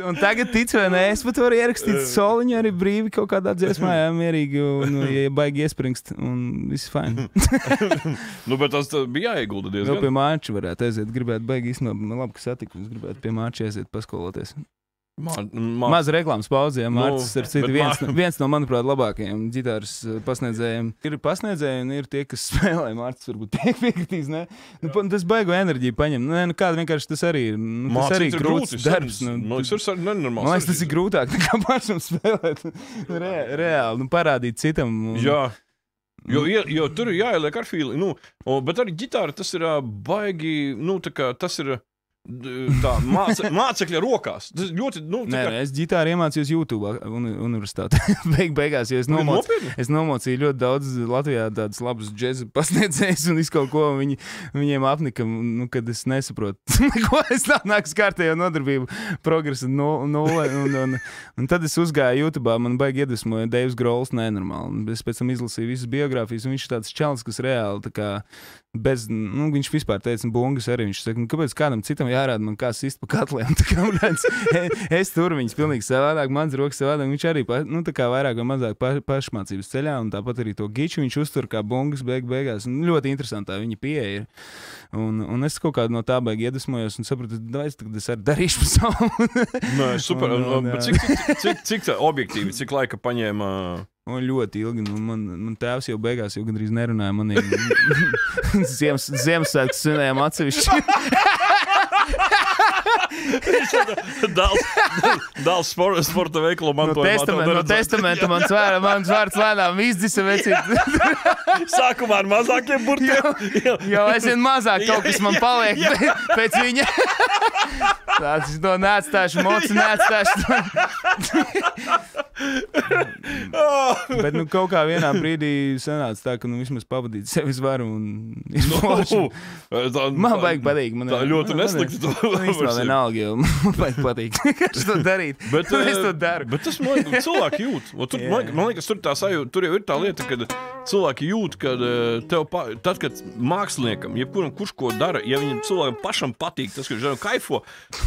Un tagad tic vai nē, es pat varu ierakstīt soliņu arī brīvi kaut kādā dziesmā, jā, mierīgi, un ja baigi iespringst, un viss fine. Bet tas bija jāiegulda Vēl diezgan. pie Mārča varētu aiziet, gribētu baigi īstenībā, labi, ka satiku, es gribētu pie Mārča aiziet paskoloties. Maza reklāmas pauze, ja Mārcis ir citi viens no, manuprāt, labākajiem ģitāras pasniedzējiem. Ir pasniedzēji un ir tie, kas spēlē. Mārcis varbūt piekritīs, ne? Tas baigo enerģiju paņem. Nē, nu kāda vienkārši tas arī ir. Tas arī ir grūts darbs. Man liekas, tas ir grūtāk nekā pašam spēlēt. Reāli, parādīt citam. Jā. Jo tur ir jāieliek ar fīli. Bet arī ģitāra tas ir baigi, tā kā tas ir tā mācekļa rokās. Tas ļoti, Nē, es ģitāru iemācījos YouTube universitātē. Beigās, jo es nomocīju ļoti daudz Latvijā tādus labus džeza pasniedzējus un visu kaut ko viņiem apnika, kad es nesaprotu. Ko es nāku kārtējo nodarbību progresa nulle. Un tad es uzgāju YouTube, man baigi iedvesmoja Daves Grohls nenormāli. Es pēc tam izlasīju visas biogrāfijas, un viņš ir tāds čalis, kas reāli tā kā viņš vispār teica, bungas arī, viņš saka, kāpēc kādam citam jārāda man kā sist pa katliem, tā kā redz, es tur viņas pilnīgi savādāk, mans rokas savādāk, viņš arī, tā kā vairāk vai mazāk pašmācības ceļā, un tāpat arī to giču viņš uztur kā bungas beigās, un ļoti interesantā viņa pieeja ir, un es kaut kādu no tā baigi iedvesmojos un sapratu, tagad es arī darīšu pa savu. Nē, super, bet cik objektīvi, cik laika paņēma? Un ļoti ilgi, man tēvs jau beigās jau gandrīz nerunāja maniem Ziemassvētku svinējām atsevišķi. Dāls sporta veikalu mantojumā. No testamenta mans vārds lēnām izdzisa vecīt. Sākumā ar mazākiem burtiem. Jau aizvien mazāk kaut kas man paliek pēc viņa. Tāds es to neatstāšu, mocu neatstāšu. Bet kaut kā vienā brīdī sanāca tā, ka vismaz pavadīt sevis varu un izforši. Man baigi patīk. Tā ļoti neslikti. Man īstenībā vienalga, jo man baigi patīk. Kāds to darīt? Es to daru. Bet tas, man liekas, cilvēki jūt. Man liekas, tur jau ir tā lieta, kad cilvēki jūt, kad tad, kad māksliniekam, jebkuram, kurš ko dara, ja viņam cilvēkam pašam patīk, tas, ka viņš kaifo,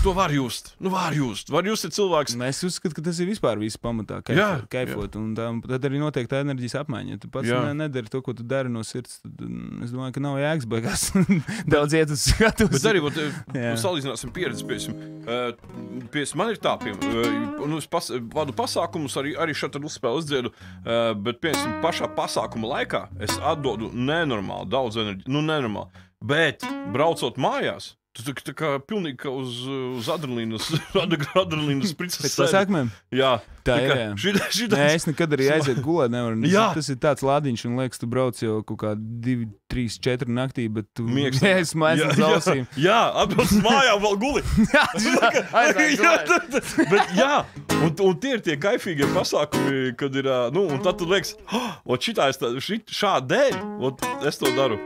to var just. Var just, ja cilvēks. Es uzskatu, ka tas ir vispār viss pamatā, kaifot. Un tad arī notiek tā enerģijas apmaiņa. Tu pats nedari to, ko tu dari no sirds. Tad, es domāju, ka nav jēgas beigās. Daudz iet uz skatus. Bet arī, salīdzināsim pieredzi, piemēram, man ir tā, es vadu pasākumus, arī šeit tad uzspēlu uzdziedu, bet, piemēram, pašā pasākuma laikā es atdodu nenormāli daudz enerģiju, nenormāli. Bet, braucot mājās, tu tā kā pilnīgi uz adrenalīnas spricas sēdi. Pēc pasākumiem? Jā. Tā ir, jā. Nē, es nekad arī aiziet gulēt nevaru. Tas ir tāds lādiņš, un liekas, tu brauc jau kaut kā 2, 3, 4 naktī, bet tu esmu aizsnes ausīm. Jā, atbrauc mājām vēl guli. Bet jā, un tie ir tie kaifīgie pasākumi, kad ir, un tad tu liekas, šādēļ, es to daru.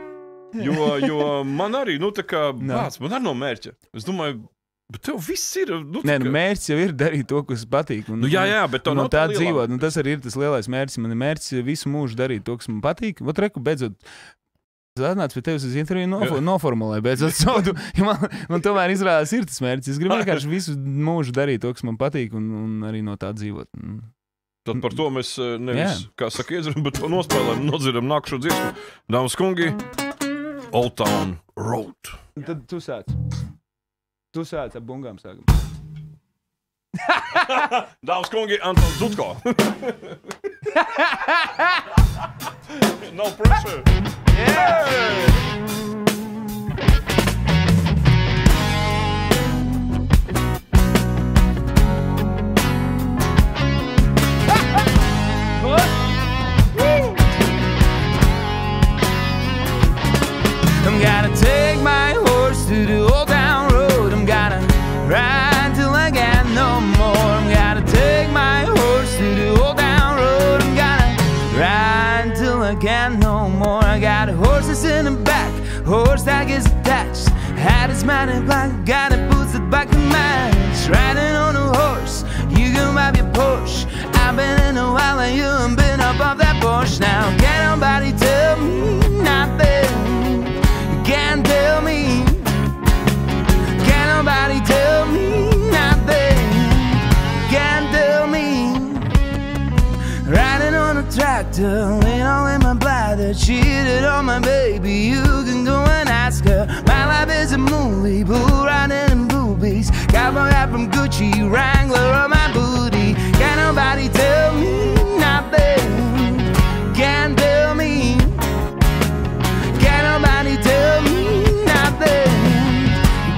Jo man arī, tā kā bāc, man arī no mērķa. Es domāju, bet tev viss ir. Mērķis jau ir darīt to, kas patīk. Jā, bet tev no tā dzīvot. Tas arī ir tas lielais mērķis. Man ir mērķis visu mūžu darīt to, kas man patīk. Vat reku, beidzot, atnāc pie tevis uz interviju noformulē, beidzot saudu. Man tomēr izrādās ir tas mērķis. Es gribu vienkārši visu mūžu darīt to, kas man patīk, un arī no tā dzīvot. Tad par to mēs nevis, kā saka, iedzeram, bet to nospēlēm, nodziram nākušo dziesmu. Dāmas kungi, Old Town Road. Tad tu sāc. Tu sāc ar bungām sākam. Dāmas kungi, Antons Dutko. No pressure. Yeah! I'm gonna take my horse to the old town road. I'm gonna ride till I got no more. I'm gonna take my horse to the old town road. I'm gonna ride till I got no more. I got horses in the back, horse that gets attached. Had his man in black, got a boots that back to match. Riding on a horse, you can ride your Porsche. I've been in a while and you ain't been above that Porsche. Now can't nobody tell me nothing. Can't tell me, can't nobody tell me nothing. Can't tell me. Riding on a tractor, laying all in my bladder, cheated on my baby. You can go and ask her. My life is a movie, bull riding in boobies. Cowboy hat from Gucci, Wrangler on my booty. Can't nobody tell me nothing. Can't tell me. Can't nobody tell me nothing.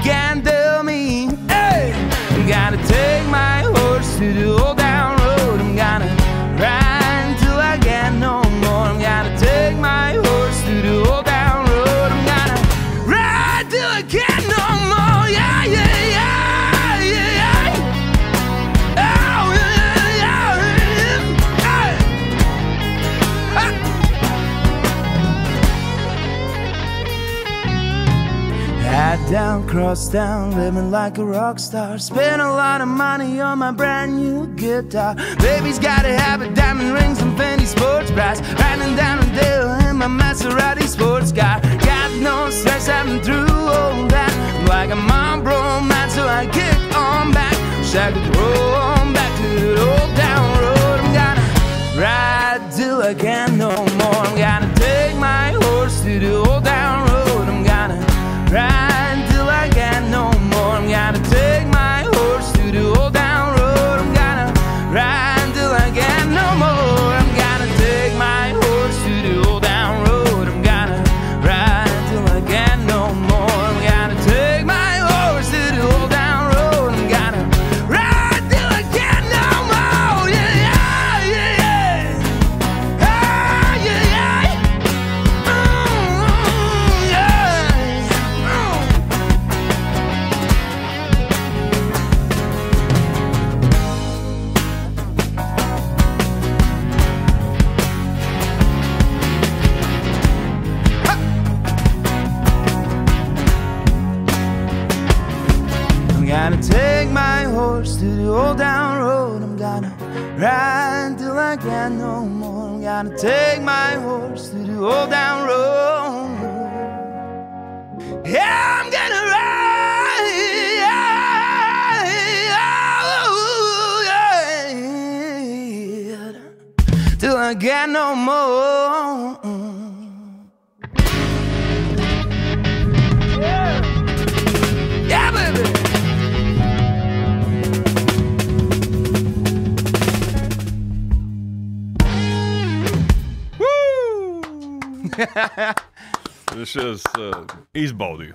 Can't tell me. Hey, I'm gonna take my horse to the old town road. I'm gonna ride till I get no more. I'm gonna take my horse to the old town road. I'm gonna ride till I get no more. Yeah, yeah, yeah, yeah, yeah. Oh, yeah, yeah, yeah. Hey. Hat down, cross down, living like a rock star. Spent a lot of money on my brand new guitar. Baby's got a habit, diamond rings and Fendi sports bras. Riding down a Dale in my Maserati sports car. Got no stress having through all that. Like a Marlboro man, so I kick on back. Wish I could roll on back to the old town road. I'm gonna ride till I can't no more. I'm gonna take my horse to the old town road. I'm gonna ride till I can't no more. I'm gonna take my horse to the old town road. I'm gonna ride till I can't no more. I'm gonna take my horse to the old town road. I'm gonna ride till I can't no more. I'm gonna take my horse to the old town road. I'm gonna ride till I can't no more. Yeah, yeah, yeah, yeah. Ah, yeah, yeah. I'm gonna take my horse to the old town road. I'm gonna ride till I can't no more. I'm gonna take my horse to the old town road. Yeah, I'm gonna ride till I can't no more. Yeah, baby. Šis izbaudīju.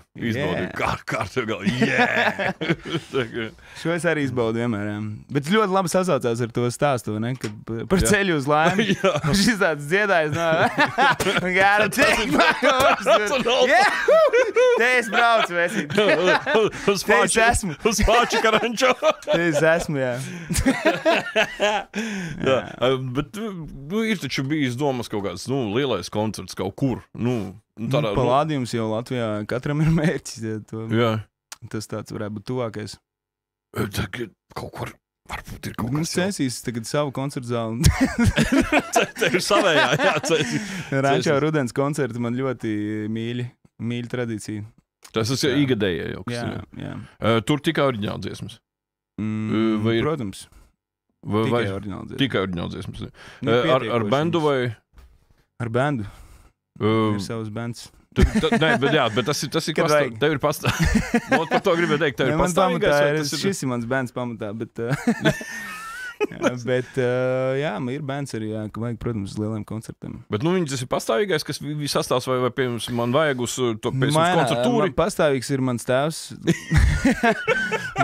Kā tev galā? Jā! Šo es arī izbaudu vienmēr. Jā. Bet ļoti labi sasaucās ar to stāstu, ne? Kad par ceļu uz laimi. Šis tāds dziedājis no... Gotta take my horse. Te es braucu, vesīt. Te es esmu. Uz Fāču Karančo. Te es esmu, jā. Bet ir taču bijis domas kaut kāds lielais koncerts kaut kur. Palādījums jau Latvijā katram ir mērķis. Jā. Tas tāds varētu būt tuvākais. Kaut kur varbūt ir kaut kas. Mums cēsīs tagad savu koncertu zāli. Te ir savējā, jā, cēsīs. Rančā rudens koncerti man ļoti mīļa tradīcija. Tas ir īgadējie jau. Jā. Tur tikai oriģināla dziesmas. Protams. Tikai oriģināla dziesmas. Tikai oriģināla dziesmas. Ar bendu vai? Ar bendu. Ir savs bands. Bet tas ir pastāvīgais. Tev ir pastāvīgais. Par to gribēju teikt, tev ir pastāvīgais. Šis ir mans bands pamatā, bet... Bet, ir bands arī, jā, ka vajag, protams, uz lieliem koncertiem. Bet, tas ir pastāvīgais, kas sastāvs vai piemēram, man vajag uz to koncertūri? Pastāvīgs ir mans tēvs.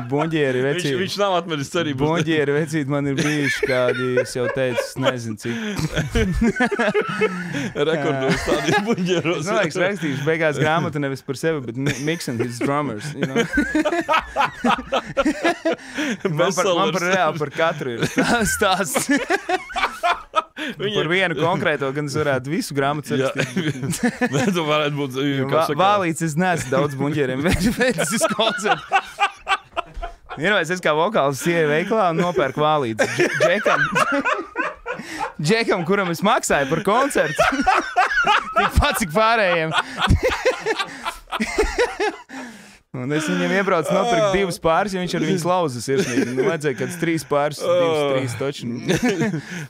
Boņģieri vecīt. Viņš nav atmeris cerību. Boņģieri vecīt man ir bijuši kādi, es jau teicu, nezinu cik. Rekordos tādīs boņģieros. Man liekas, rakstīšu beigās grāmatu nevis par sevi, bet Mix and his drummers, you know. Man par reāli par katru ir stāsts. Par vienu konkrēto, gan es varētu visu grāmatu sarakstīt. Tu varētu būt... Vālīts es neesmu daudz buņģieriem veicis uz koncertu. Vienmēr es kā vokāls ieju veiklā un nopērku vālīti. Džekam, kuram es maksāju par koncertu. Tikpat, cik pārējiem. Un es viņam iebraucu nopirkt 2 pāris, jo viņš ar viņas lauzas iesniegt. Vajadzēja kāds 3 pāris, 2, 3 toči.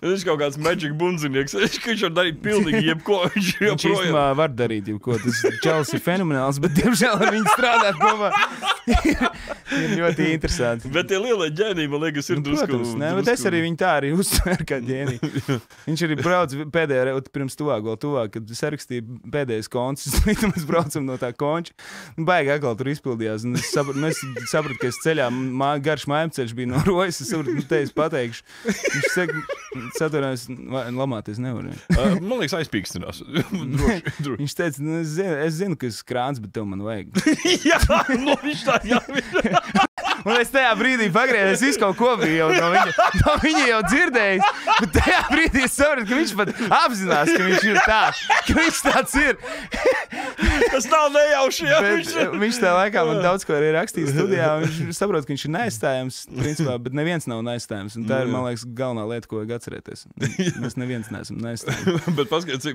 Viņš kaut kāds magic bunzinieks. Viņš var darīt pilnīgi jebko. Viņš īstenībā var darīt jebko. Tas čalis ir fenomenāls, bet diemžēl ar viņu strādāt kopā ir ļoti interesanti. Bet tie lielie ģēniji, man liekas, ir drusku. Protams, ne, bet es arī viņu tā arī uztveru kā ģēniju. Viņš arī brauc pēdējā reizi pirms tuvāk, kad sarakstīja pēdējais konts, mēs braucam no tā konča. Baigi atkal tur izpildījās. Un es sapratu, ka es ceļā, garš mājumceļš bija no Rojas, es sapratu, te es pateikšu. Viņš saka, saturējās, lamāties nevar. Man liekas, aizpīkstinās. Viņš teica, es zinu, ka es krāns, bet tev man vajag. Jā, viņš tā jā. Un es tajā brīdī pagriezies, es kaut ko biju jau no viņa jau dzirdējis. Bet tajā brīdī es sapratu, ka viņš pat apzinās, ka viņš ir tāds, ka viņš tāds ir. Tas nav nejauši, jā. Viņš tajā laikā man daudz ko arī rakstījis studijā. Viņš saprot, ka viņš ir neaizstājams, principā, bet neviens nav neaizstājams. Un tā ir, man liekas, galvenā lieta, ko vajag atcerēties. Mēs neviens neesam neaizstājami.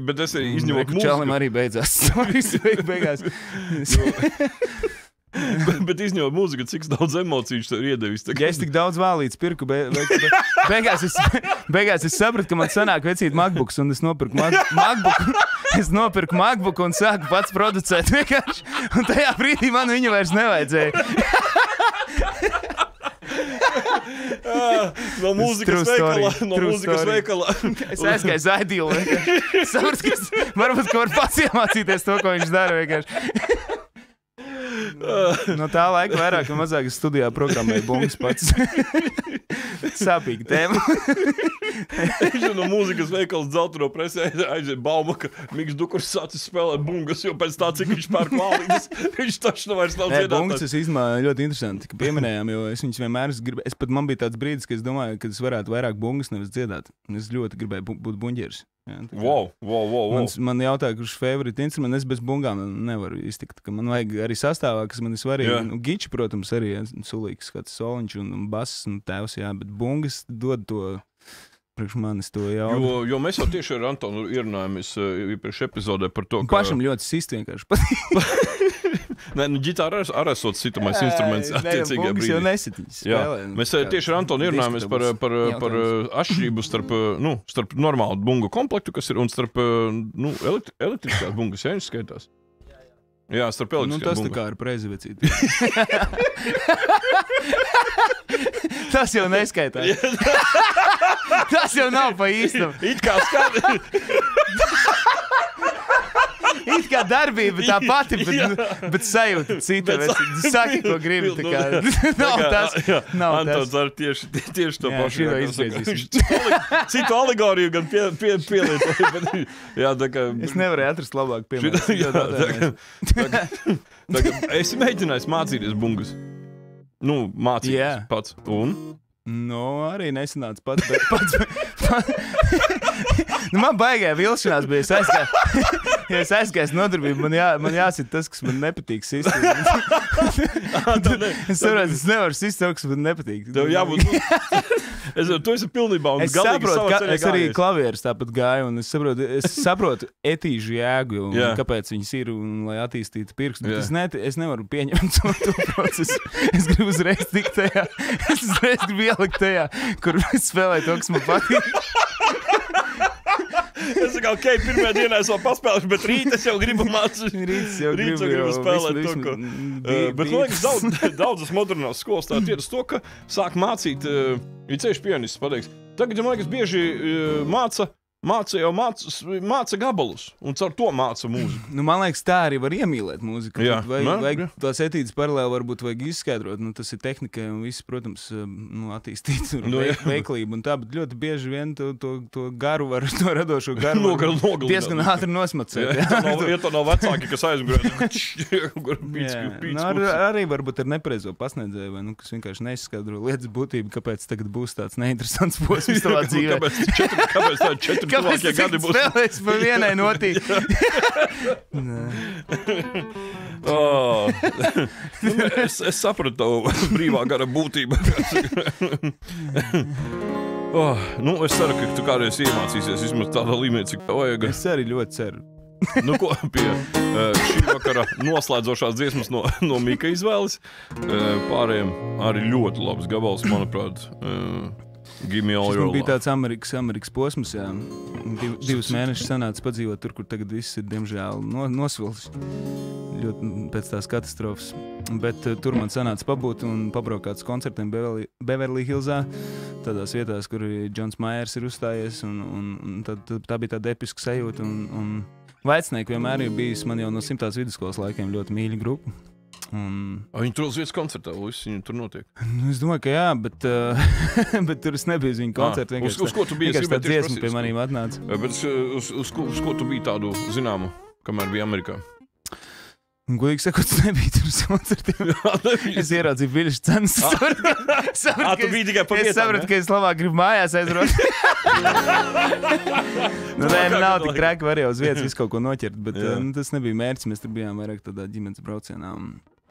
bet es arī izņemot mūziku. Čalim arī beidzās. Beigās. Bet izņemot mūziku, cik daudz emociju viņš tev ir iedevis. Ja es tik daudz vālīts pirku, beigās es sapratu, ka man sanāk vecīt MacBooks, un es nopirku MacBooku. Es nopirku MacBooku un sāku pats producēt vienkārši. Un tajā brīdī man viņu vairs nevajadzēja. No mūzikas veikala. Es aizgāju Zaidīlu. Sapratu, ka varbūt ka var pats iemācīties to, ko viņš dara vienkārši. No tā laika vairāk vai mazāk es studijā programmēju bungas pats. Sāpīga tēma. Viņš no mūzikas veikals dzelteno presē aiziet bauma, ka Miks Dukurs sācis spēlēt bungas, jo pēc tā, cik viņš pērk vālīgas, viņš taču vairs nav dziedātājs. Bungas es izmāju ļoti interesanti, ka pieminējām, jo es viņus vienmēr gribēju. Man bija tāds brīdis, ka es domāju, ka es varētu vairāk bungas nevis dziedāt. Es ļoti gribēju būt buņģeris. Jā, wow. Man jautāja, kurš favorite instruments, es bez bungām nevaru iztikt. Man vajag arī sastāvā, kas man ir svarīgi. Nu, giči, protams, arī sulīgs, kāds soliņš un bass un tēvs, jā, bet bungas dod to priekš manis to jaudu. Jo mēs jau tieši ar Antonu ierunājamies iepriekš epizodē par to, ka... Pašam ļoti sist vienkārši. Nē, nu ģitāra arī esot sitamais instruments attiecīgajā brīdī. Jau nesitiņas spēlē. Mēs tieši ar Antonu ierunājamies par atšķirību starp normālu bungu komplektu, kas ir, un starp elektriskās bungas, ja viņš skaitās? Jā, starp elektriskās bungas. Tas tā kā ar prezi vecīt. Tas jau neskaitās. Tas jau nav pa īstam. It kā skati. It kā darbība tā pati, bet sajūta cita. Saki, ko gribi. Nav tas. Antons ar tieši to pašu. Viņš citu alegoriju gan pielietoja. Es nevarēju atrast labāk piemēru. Esi mēģinājis mācīties bungas? Nu, mācīties pats. Un? Nu, arī nesanāca pats. Man baigāja vilšanās bija. Ja es aizgāju nodarbību, man jāsit tas, kas man nepatīk sist. Es saprotu, es nevaru sist to, kas man nepatīk. Tev jābūt... Tu esi pilnībā un galīgi savā ceļā es arī klavierus tāpat gāju, un es saprotu etīžu jēgu, un kāpēc viņas ir, un lai attīstītu pirkstu. Bet es nevaru pieņemt to procesu. Es gribu uzreiz tikt tajā. Es uzreiz gribu ielikt tajā, kur es spēlēju to, kas man patīk. Es saku, ok, pirmajā dienā es vēl paspēlēšu, bet rīt es jau gribu mācīt. Rīt jau gribu spēlēt to, ko... Bet, man liekas, daudzas modernās skolas tā ir to, ka sāk mācīt, ja ceļš pianists pateiks. Tagad, man liekas, bieži māca gabalus, un caur to māca mūziku. Nu, man liekas, tā arī var iemīlēt mūziku. Vajag tās etīdes paralēli varbūt vajag izskaidrot. Nu, tas ir tehnikai un viss, protams, attīstīts un veiklība un tā, bet ļoti bieži vien to garu var, to radošo garu diezgan ātri nosmacēt. Ja to nav vecāki, kas aizgrēz. Arī varbūt ar nepareizo pasniedzēju, vai, kas vienkārši neizskaidro lietas būtību, kāpēc tagad būs tāds neinteresants posms tavā dzīvē. Kāpēc tā 4 tuvākie gadi būs? Spēlēs pa vienai notī. Es sapratu tavu brīvā gara būtību. Es ceru, ka tu kādreiz iemācīsies vismaz tādā līmenī, cik tev vajag. Es arī ļoti ceru. Nu ko, pie šī vakara noslēdzošās dziesmas no Mika izvēles. Pārējiem arī ļoti labs gabals, manuprāt. Give me all your love. Bija tāds Amerikas posms, jā. 2 mēnešus sanāca padzīvot tur, kur tagad viss ir, diemžēl, nosvilis. Ļoti pēc tās katastrofas. Bet tur man sanāca pabūt un pabraukāt uz koncertiem Beverly Hillsā, tādās vietās, kur Džons Majers ir uzstājies, un tā bija tāda episka sajūta. Un Vaicnieki vienmēr ir bijis man jau no 100. vidusskolas laikiem ļoti mīļa grupa. Viņi tur uz vietas koncertā, viss viņi tur notiek? Es domāju, ka jā, bet tur es nebiju uz viņu koncertu. Uz ko tu biji? Vienkārši tā dziesma pie manīm atnāca. Bet uz ko tu biji tādu zināmu, kamēr bija Amerikā? Un, godīgi sakot, tas nebija tur uz koncertiem. Es ieraudzīju biļešu cenas. Tu biji tikai pa Es vietām, sapratu, ka es labāk gribu mājās aizbraukt. Nav tik traki, var jau uz vietas visu kaut ko noķert, bet tas nebija mērķis. Mēs tur bijām vairāk tādā ģimenes braucienā.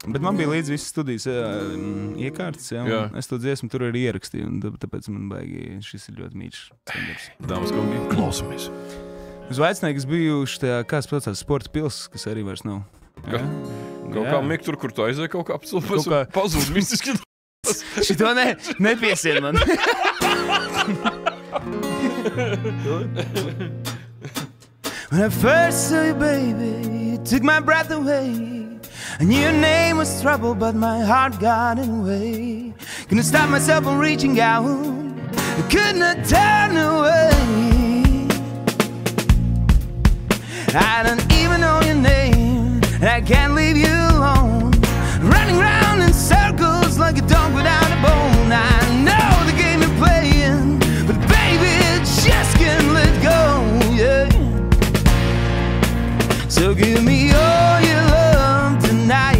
Bet man bija līdz visas studijas iekārtas, jā. Es to dziesmu tur arī ierakstīju, un tāpēc man baigi šis ir ļoti mīļš standards. Dāmas, kungi, klausamies. Uz Vaicnieku es biju tajā, kāds pilsētas sporta pils, kas arī vairs nav. Kaut kā Mik tur, kur tu aizēji kaut kā apsilpes un pazūd mistiski. Šito nepiesien man. When I first saw you, baby, you took my breath away. I knew your name was trouble, but my heart got in the way. Couldn't stop myself from reaching out. I could not turn away. I don't even know your name, and I can't leave you alone. Running round in circles like a dog without a bone. I know the game you're playing, but baby, I just can't let go, yeah. So give me all your love tonight.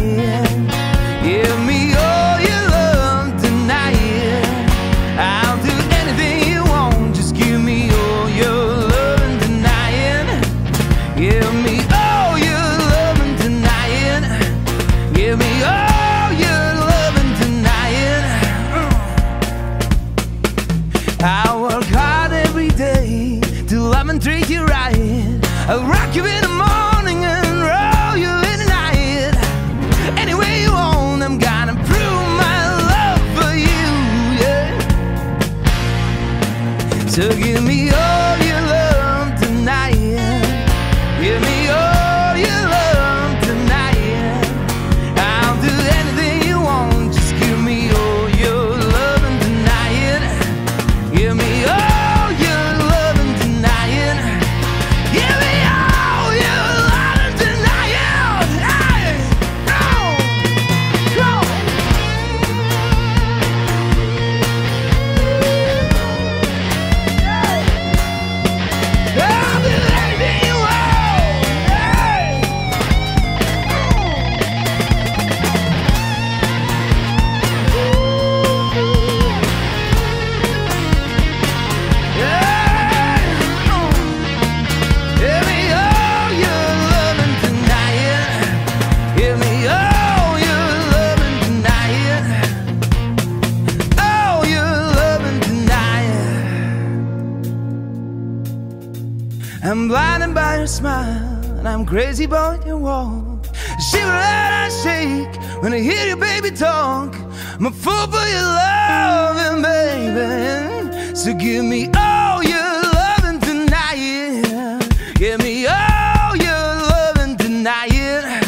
Give me all your love tonight. I'll do anything you want. Just give me all your love tonight. Give me all your love tonight. Give me all your love tonight. I work hard every day to love and treat you right. I'll rock you in the morning and roll you in the night. Any way you want, I'm gonna prove my love for you, yeah. So give me all your love tonight. Give me all your love tonight. I'll do anything you want. Just give me all your love tonight. Give me all your love tonight. Give me all your love tonight. Hey, go. I'll do anything you want. Hey. Give me all your loving tonight. Give me all your loving tonight. All your loving tonight. I'm blinded by your smile, and I'm crazy about your walk. Shiver and I shake when I hear you, baby, talk. I'm a fool for your loving, baby. So give me all your loving tonight. Give me all your loving tonight.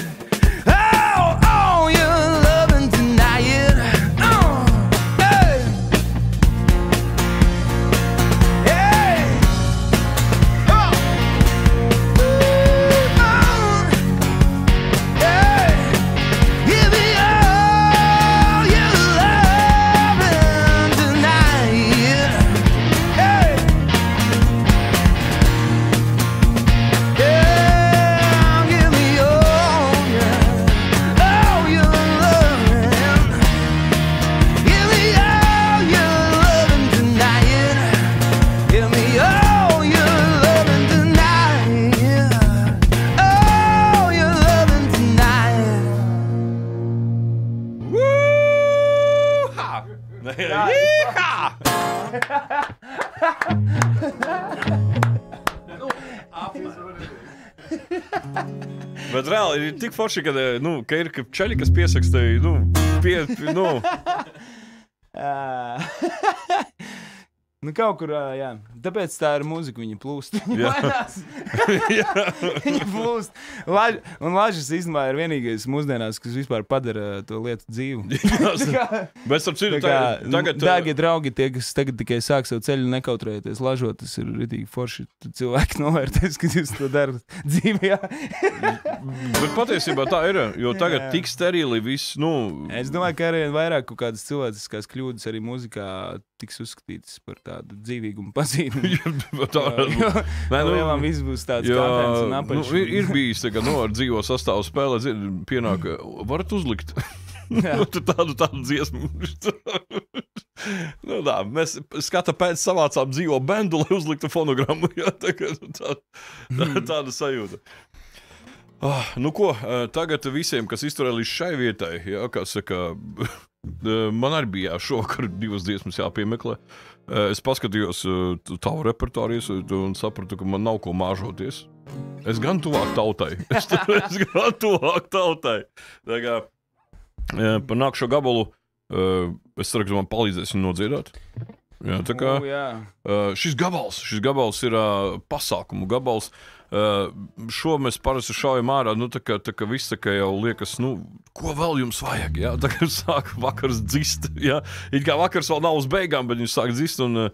Oh, all your loving tonight. Oh, hey. Hey. Oh. Hey. Give me all your loving tonight. Hey. Yeah, give me all your loving. Give me all your loving tonight. Give me all your loving tonight. All your loving tonight. Woo-ha! Yeehaw! Bet reāli ir tik forši, ka ir čeļi, kas piesakstēja, Nu, kaut kur, jā. Tāpēc tā ir mūzika, viņa plūst. Viņa Jā. mainās. Viņa plūst. Un lažas īstenībā ir vienīgais mūsdienās, kas vispār padara to lietu dzīvu. Bet starp citu, tagad... Dārgie draugi, tie, kas tagad tikai sāk savu ceļu nekautrēties lažot, tas ir ritīgi forši. Tad cilvēki novērtēs, ka jūs to darat dzīvē. Bet patiesībā tā ir, jo tagad tik sterili viss, Es domāju, ka arī vairāk kaut kādas cilvēciskās kļūdas arī mūzikā tiks uzskatīts par tādu dzīvīgumu pazīmi. Lielām viss būs tāds kāpēns un apaļš. Ir bijis, tā kā, ar dzīvo sastāvu spēlē, pienāk, varat uzlikt tādu dziesmu. Mēs skata pēc savācām dzīvo bendu, lai uzliktu fonogrammu. Tāda sajūta. Tagad visiem, kas izturē līdz šai vietai, kā saka, man arī bija šovakar 2 dziesmas jāpiemeklē. Es paskatījos tavu repertuāru un sapratu, ka man nav ko māžoties. Es gan tuvāk tautai. Tā kā par nākšo gabalu es ceru, ka man palīdzēs viņu nodziedāt. Jā, tā kā šis gabals ir pasākumu gabals. Šo mēs parasti šaujam ārā, tā kā viss tā kā jau liekas, ko vēl jums vajag, jā? Tā kā sāk vakars dzist, jā? It kā vakars vēl nav uz beigām, bet viņš sāk dzist un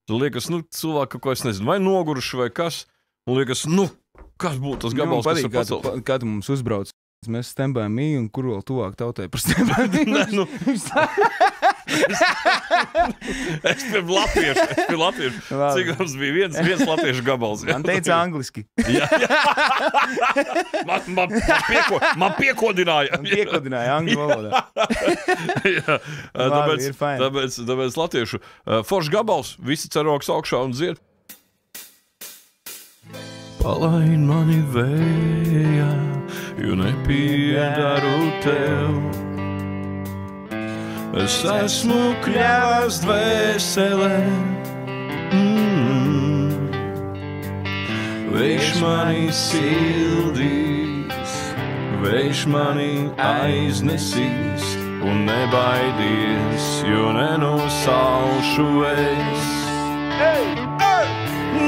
liekas, cilvēki kaut ko es nezinu, vai noguruši vai kas, un liekas, kas būtu tas gabals, kas ir pacelt? Kā tu mums uzbrauc? Mēs stembējam mīju, un kur vēl tuvāk tautai par stembēm? Es pie latviešu. Cik mums bija viens latviešu gabals. Man teica angliski. Jā. Man piekodināja. Man piekodināja angļu valodā. Jā. Tāpēc latviešu. Foršs gabals, visi cer rokas augšā un dzied. Palaid mani vējā, jo nepiedaru tev. Es esmu kļavas dvēselē. Vējš mani sildīs, vējš mani aiznesīs, un nebaidies, jo nenosaušu es.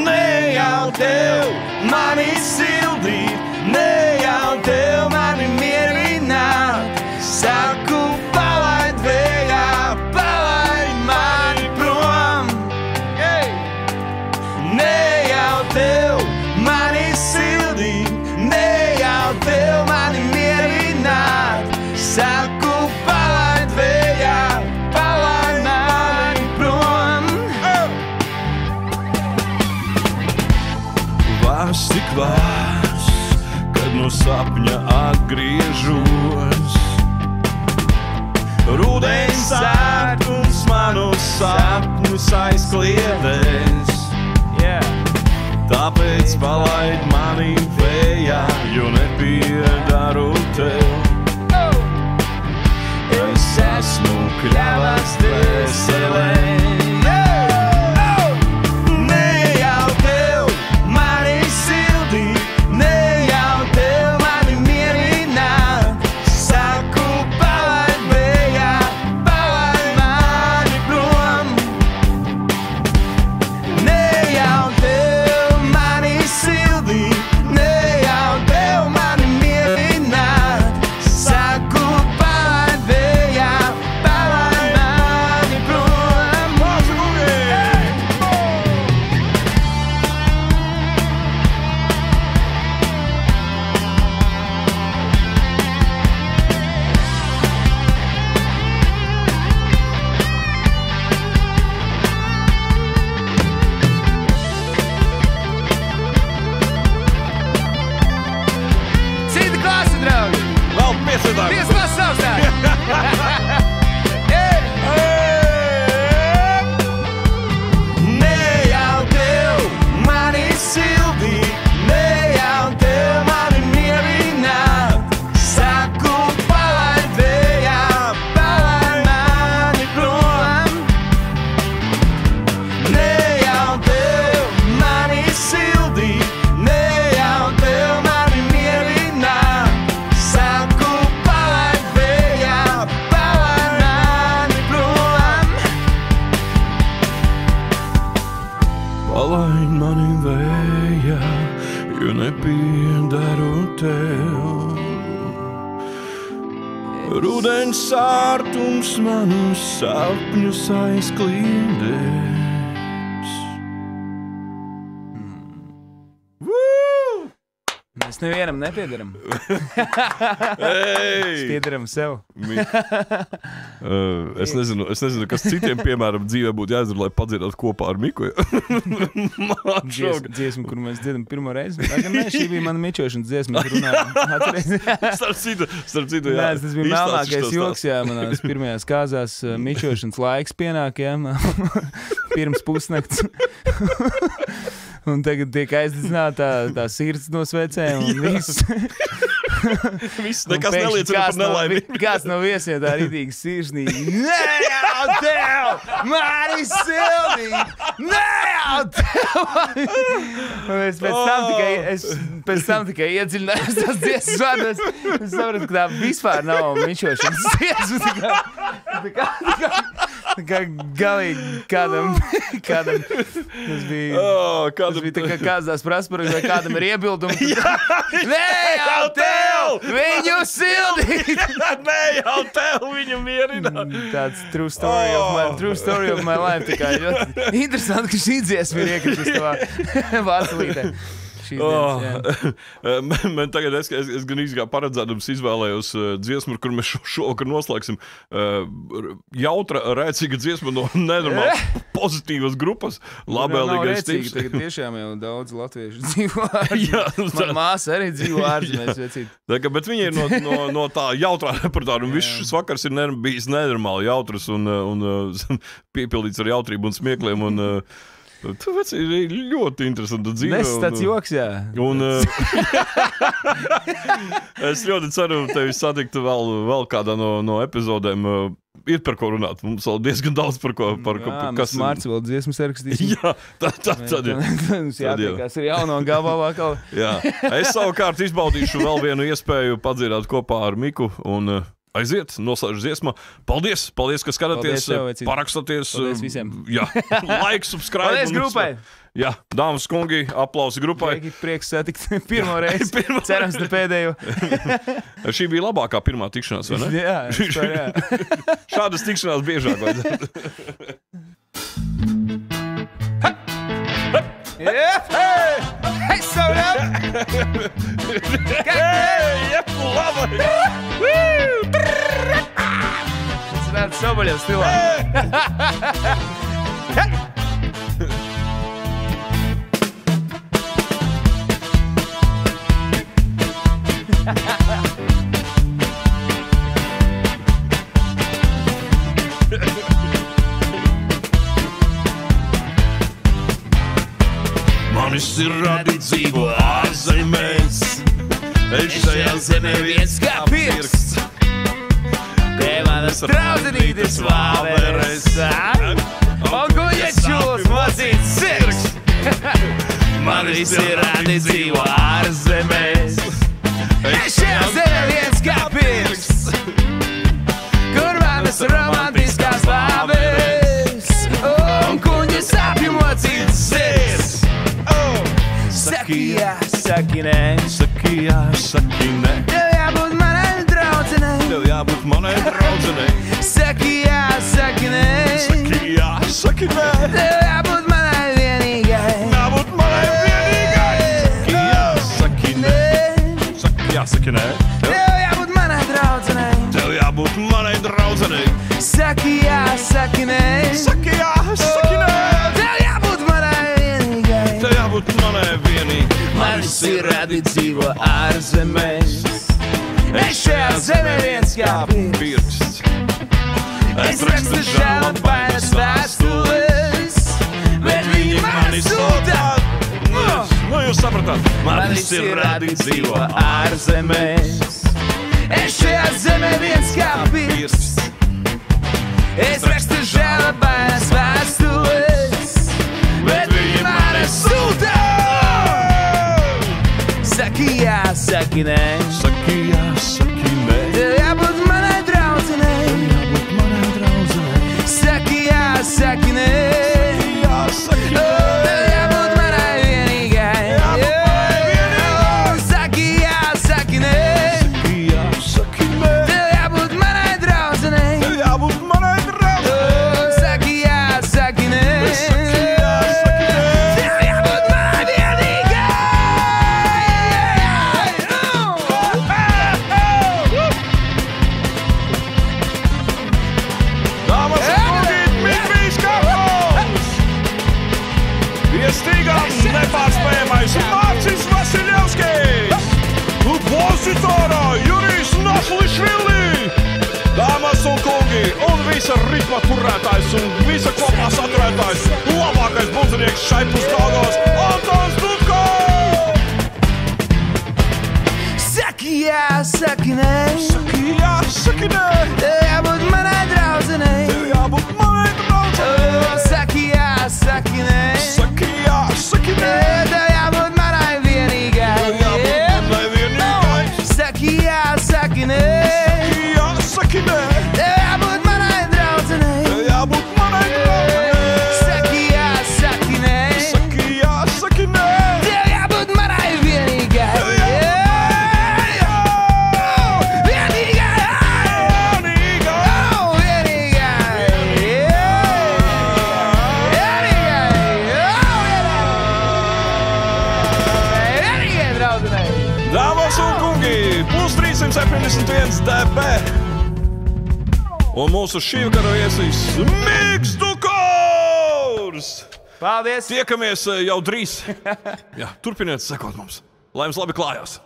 Ne jau tev mani sildīt, ne jau tev mani mierināt. Saku, palaid vējā, palaid mani prom. Ne jau tev mani sildīt, ne jau tev mani mierināt. Saku, palaid vējā, palaid mani prom. Vārds tik vārds, kad no sapņa atgriežos. Rudens sārtums manus sapņus aizkliedēs. Tāpēc palaid mani vējā, jo nepiedaru tev. Es esmu kļavas dvēselē. Palaid mani vējā, jo nepiedaru tev. Rudens sārtums manus sapņus aizkliedēs. Mēs Mēs nevienam nepiedaram. Hey! Piederam sev. Es nezinu, kas citiem, piemēram, dzīvē būtu jāizdara, lai padziedātu kopā ar Miku. Dziesmu, kur mēs dziedam pirmo reizi. Nē, šī bija mana mičošanas dziesma, kur runājam. Starp citu, jā. Nē, tas bija melnākais joks, jā, manās pirmajās kāzās mičošanas laiks pienāk, jā, pirms pusnakts. Un tagad tiek aizdedzināta tā sirds no svecēm un viss. Viss nekas neliecina par nelaimi. Kāds no viesiem tā rītīgi sirsnīgi. Nē, jau tev! Mani sildī! Nē, jau tev! Un es pēc tam tikai iedziļinājos tās dziesmas vārdos. Es sapratu, ka tā vispār nav mičošanas dziesmas. Tā kā galīgi kādam tas bija tā kā kāds prasa par kādam ir iebildumi. Nē, jau tev! Viņu sildīt! Nē, jau tev viņu mierina! Tāds true story of my life. Tā kā ļoti interesanti, ka šī dziesma ir iekritusi tavā vārtulītē. Man tagad es gan īsti kā paredzēdams izvēlējos dziesmu, kur mēs šovakar noslēgsim jautra, rēcīga dziesma no nenormāli pozitīvas grupas. Labēlīgais tips. Tagad tiešām jau daudz latviešu dzīvo ārzemēs. Man māsa arī dzīvo ārzemēs. Bet viņi ir no tā jautrā repertāra, un viss šis vakars ir bijis nenormāli jautrs un piepildīts ar jautrību un smiekliem. Tu ir ļoti interesanti dzīve. Nes tāds joks, jā. Un es ļoti ceru tevi satikt vēl kādā no epizodēm. Ir par ko runāt. Mums vēl diezgan daudz par ko. Mēs Mārcis vēl dziesmas rakstīsim. Jā, tad ir. Mums jātiekās ar jauno gabalu atkal. Jā. Es savukārt izbaudīšu vēl vienu iespēju padziedāt kopā ar Miku un aiziet, noslēdz dziesma. Paldies, ka skatāties, parakstaties. Paldies visiem. Jā, like, subscribe. Paldies grupai. Jā, dāmas kungi, aplausi grupai. Prieks satikt pirmo reizi. Cerams, ne pēdējo. Šī bija labākā pirmā tikšanās, vai ne? Jā, jā. Šādas tikšanās biežāk vajadzētu. Hey, so Jep, labi! Tas ir tāds sobaļos stilā. Manis ir radi dzīvo ārzemēs, es šajā zemē viens kā pirksts. Te manas draudzenītes vāveres, un guļa čūs mocīts sirgs. Manis ir radi dzīvo ārzemēs, es šajā zemē viens kā pirksts. Kur manas romantiskās vāveres, un guļa sapju mocīts sirgs. Saki jā, saki nē. Saki jā, saki nē. Tev jābūt manai draudzenei. Tev jābūt manai draudzenei. Saki jā, saki nē. Saki jā, saki nē. Tev jābūt manai vienīgai. Jābūt manai vienīgai. Saki jā, saki nē. Saki jā, saki nē. Tev jābūt manai draudzenei. Tev jābūt manai draudzenei. Saki jā, saki nē. Saki jā, saki nē. Tev jābūt manai vienīgai. Tev jābūt manai vienīgai. Manis ir radi dzīvo ārzemēs. Es šajā zemē viens kā pirksts. Es rakstu žēlabainas vēstules, bet viņi mani sūta. Nu, jūs sapratāt. Manis ir radi dzīvo ārzemēs. Es šajā zemē viens kā pirksts. Es rakstu žēlabainas vēstules, bet viņi mani sūta. Saki jā, saki nē. Saki jā, saki nē. Tev jābūt manai draudzenei. Jābūt manai draudzenei. Saki jā, saki nē. Jā, saki nē. Tev jābūt manai vienīgai. Jābūt manai vienīgai. Saki jā, saki nē. Saki jā, saki nē. Tev jābūt manai Treneris Mārcis Vasiljevskis! Kompozitorā Jurijs Naflišvili! Dāmas un kungi, un visa ritma turētājs un visa kopā saturētājs, labākais buzinieks šai pusdaugos, Antons Dudko! Saki jā, saki nē. Saki jā, saki nē. Tev jābūt manai draudzenei. Tev jābūt manai draudzenei. Saki jā, saki nē. Saki jā, saki nē. Tev jābūt manai vienīgai. Tev jābūt manai vienīgai. Saki jā, saki nē. Saki jā, saki nē. Tev jābūt manai draudzenei. Tev jābūt manai draudzenei. Saki jā, saki nē. Saki jā, saki nē. Tev jābūt manai vienīgai. Tev jābūt Dāmas un kungi, plus 371 dB. Un mūsu šī vakara viesis Miks Dukors! Paldies! Tiekamies jau drīz. Jā, turpiniet sekot mums. Lai jums labi klājās.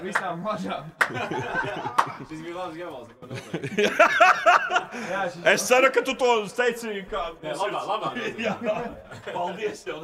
Visām mažām. Šis bija labs gabals. Es ceru, ka tu to teici kā... Labāk. Jā, paldies jau.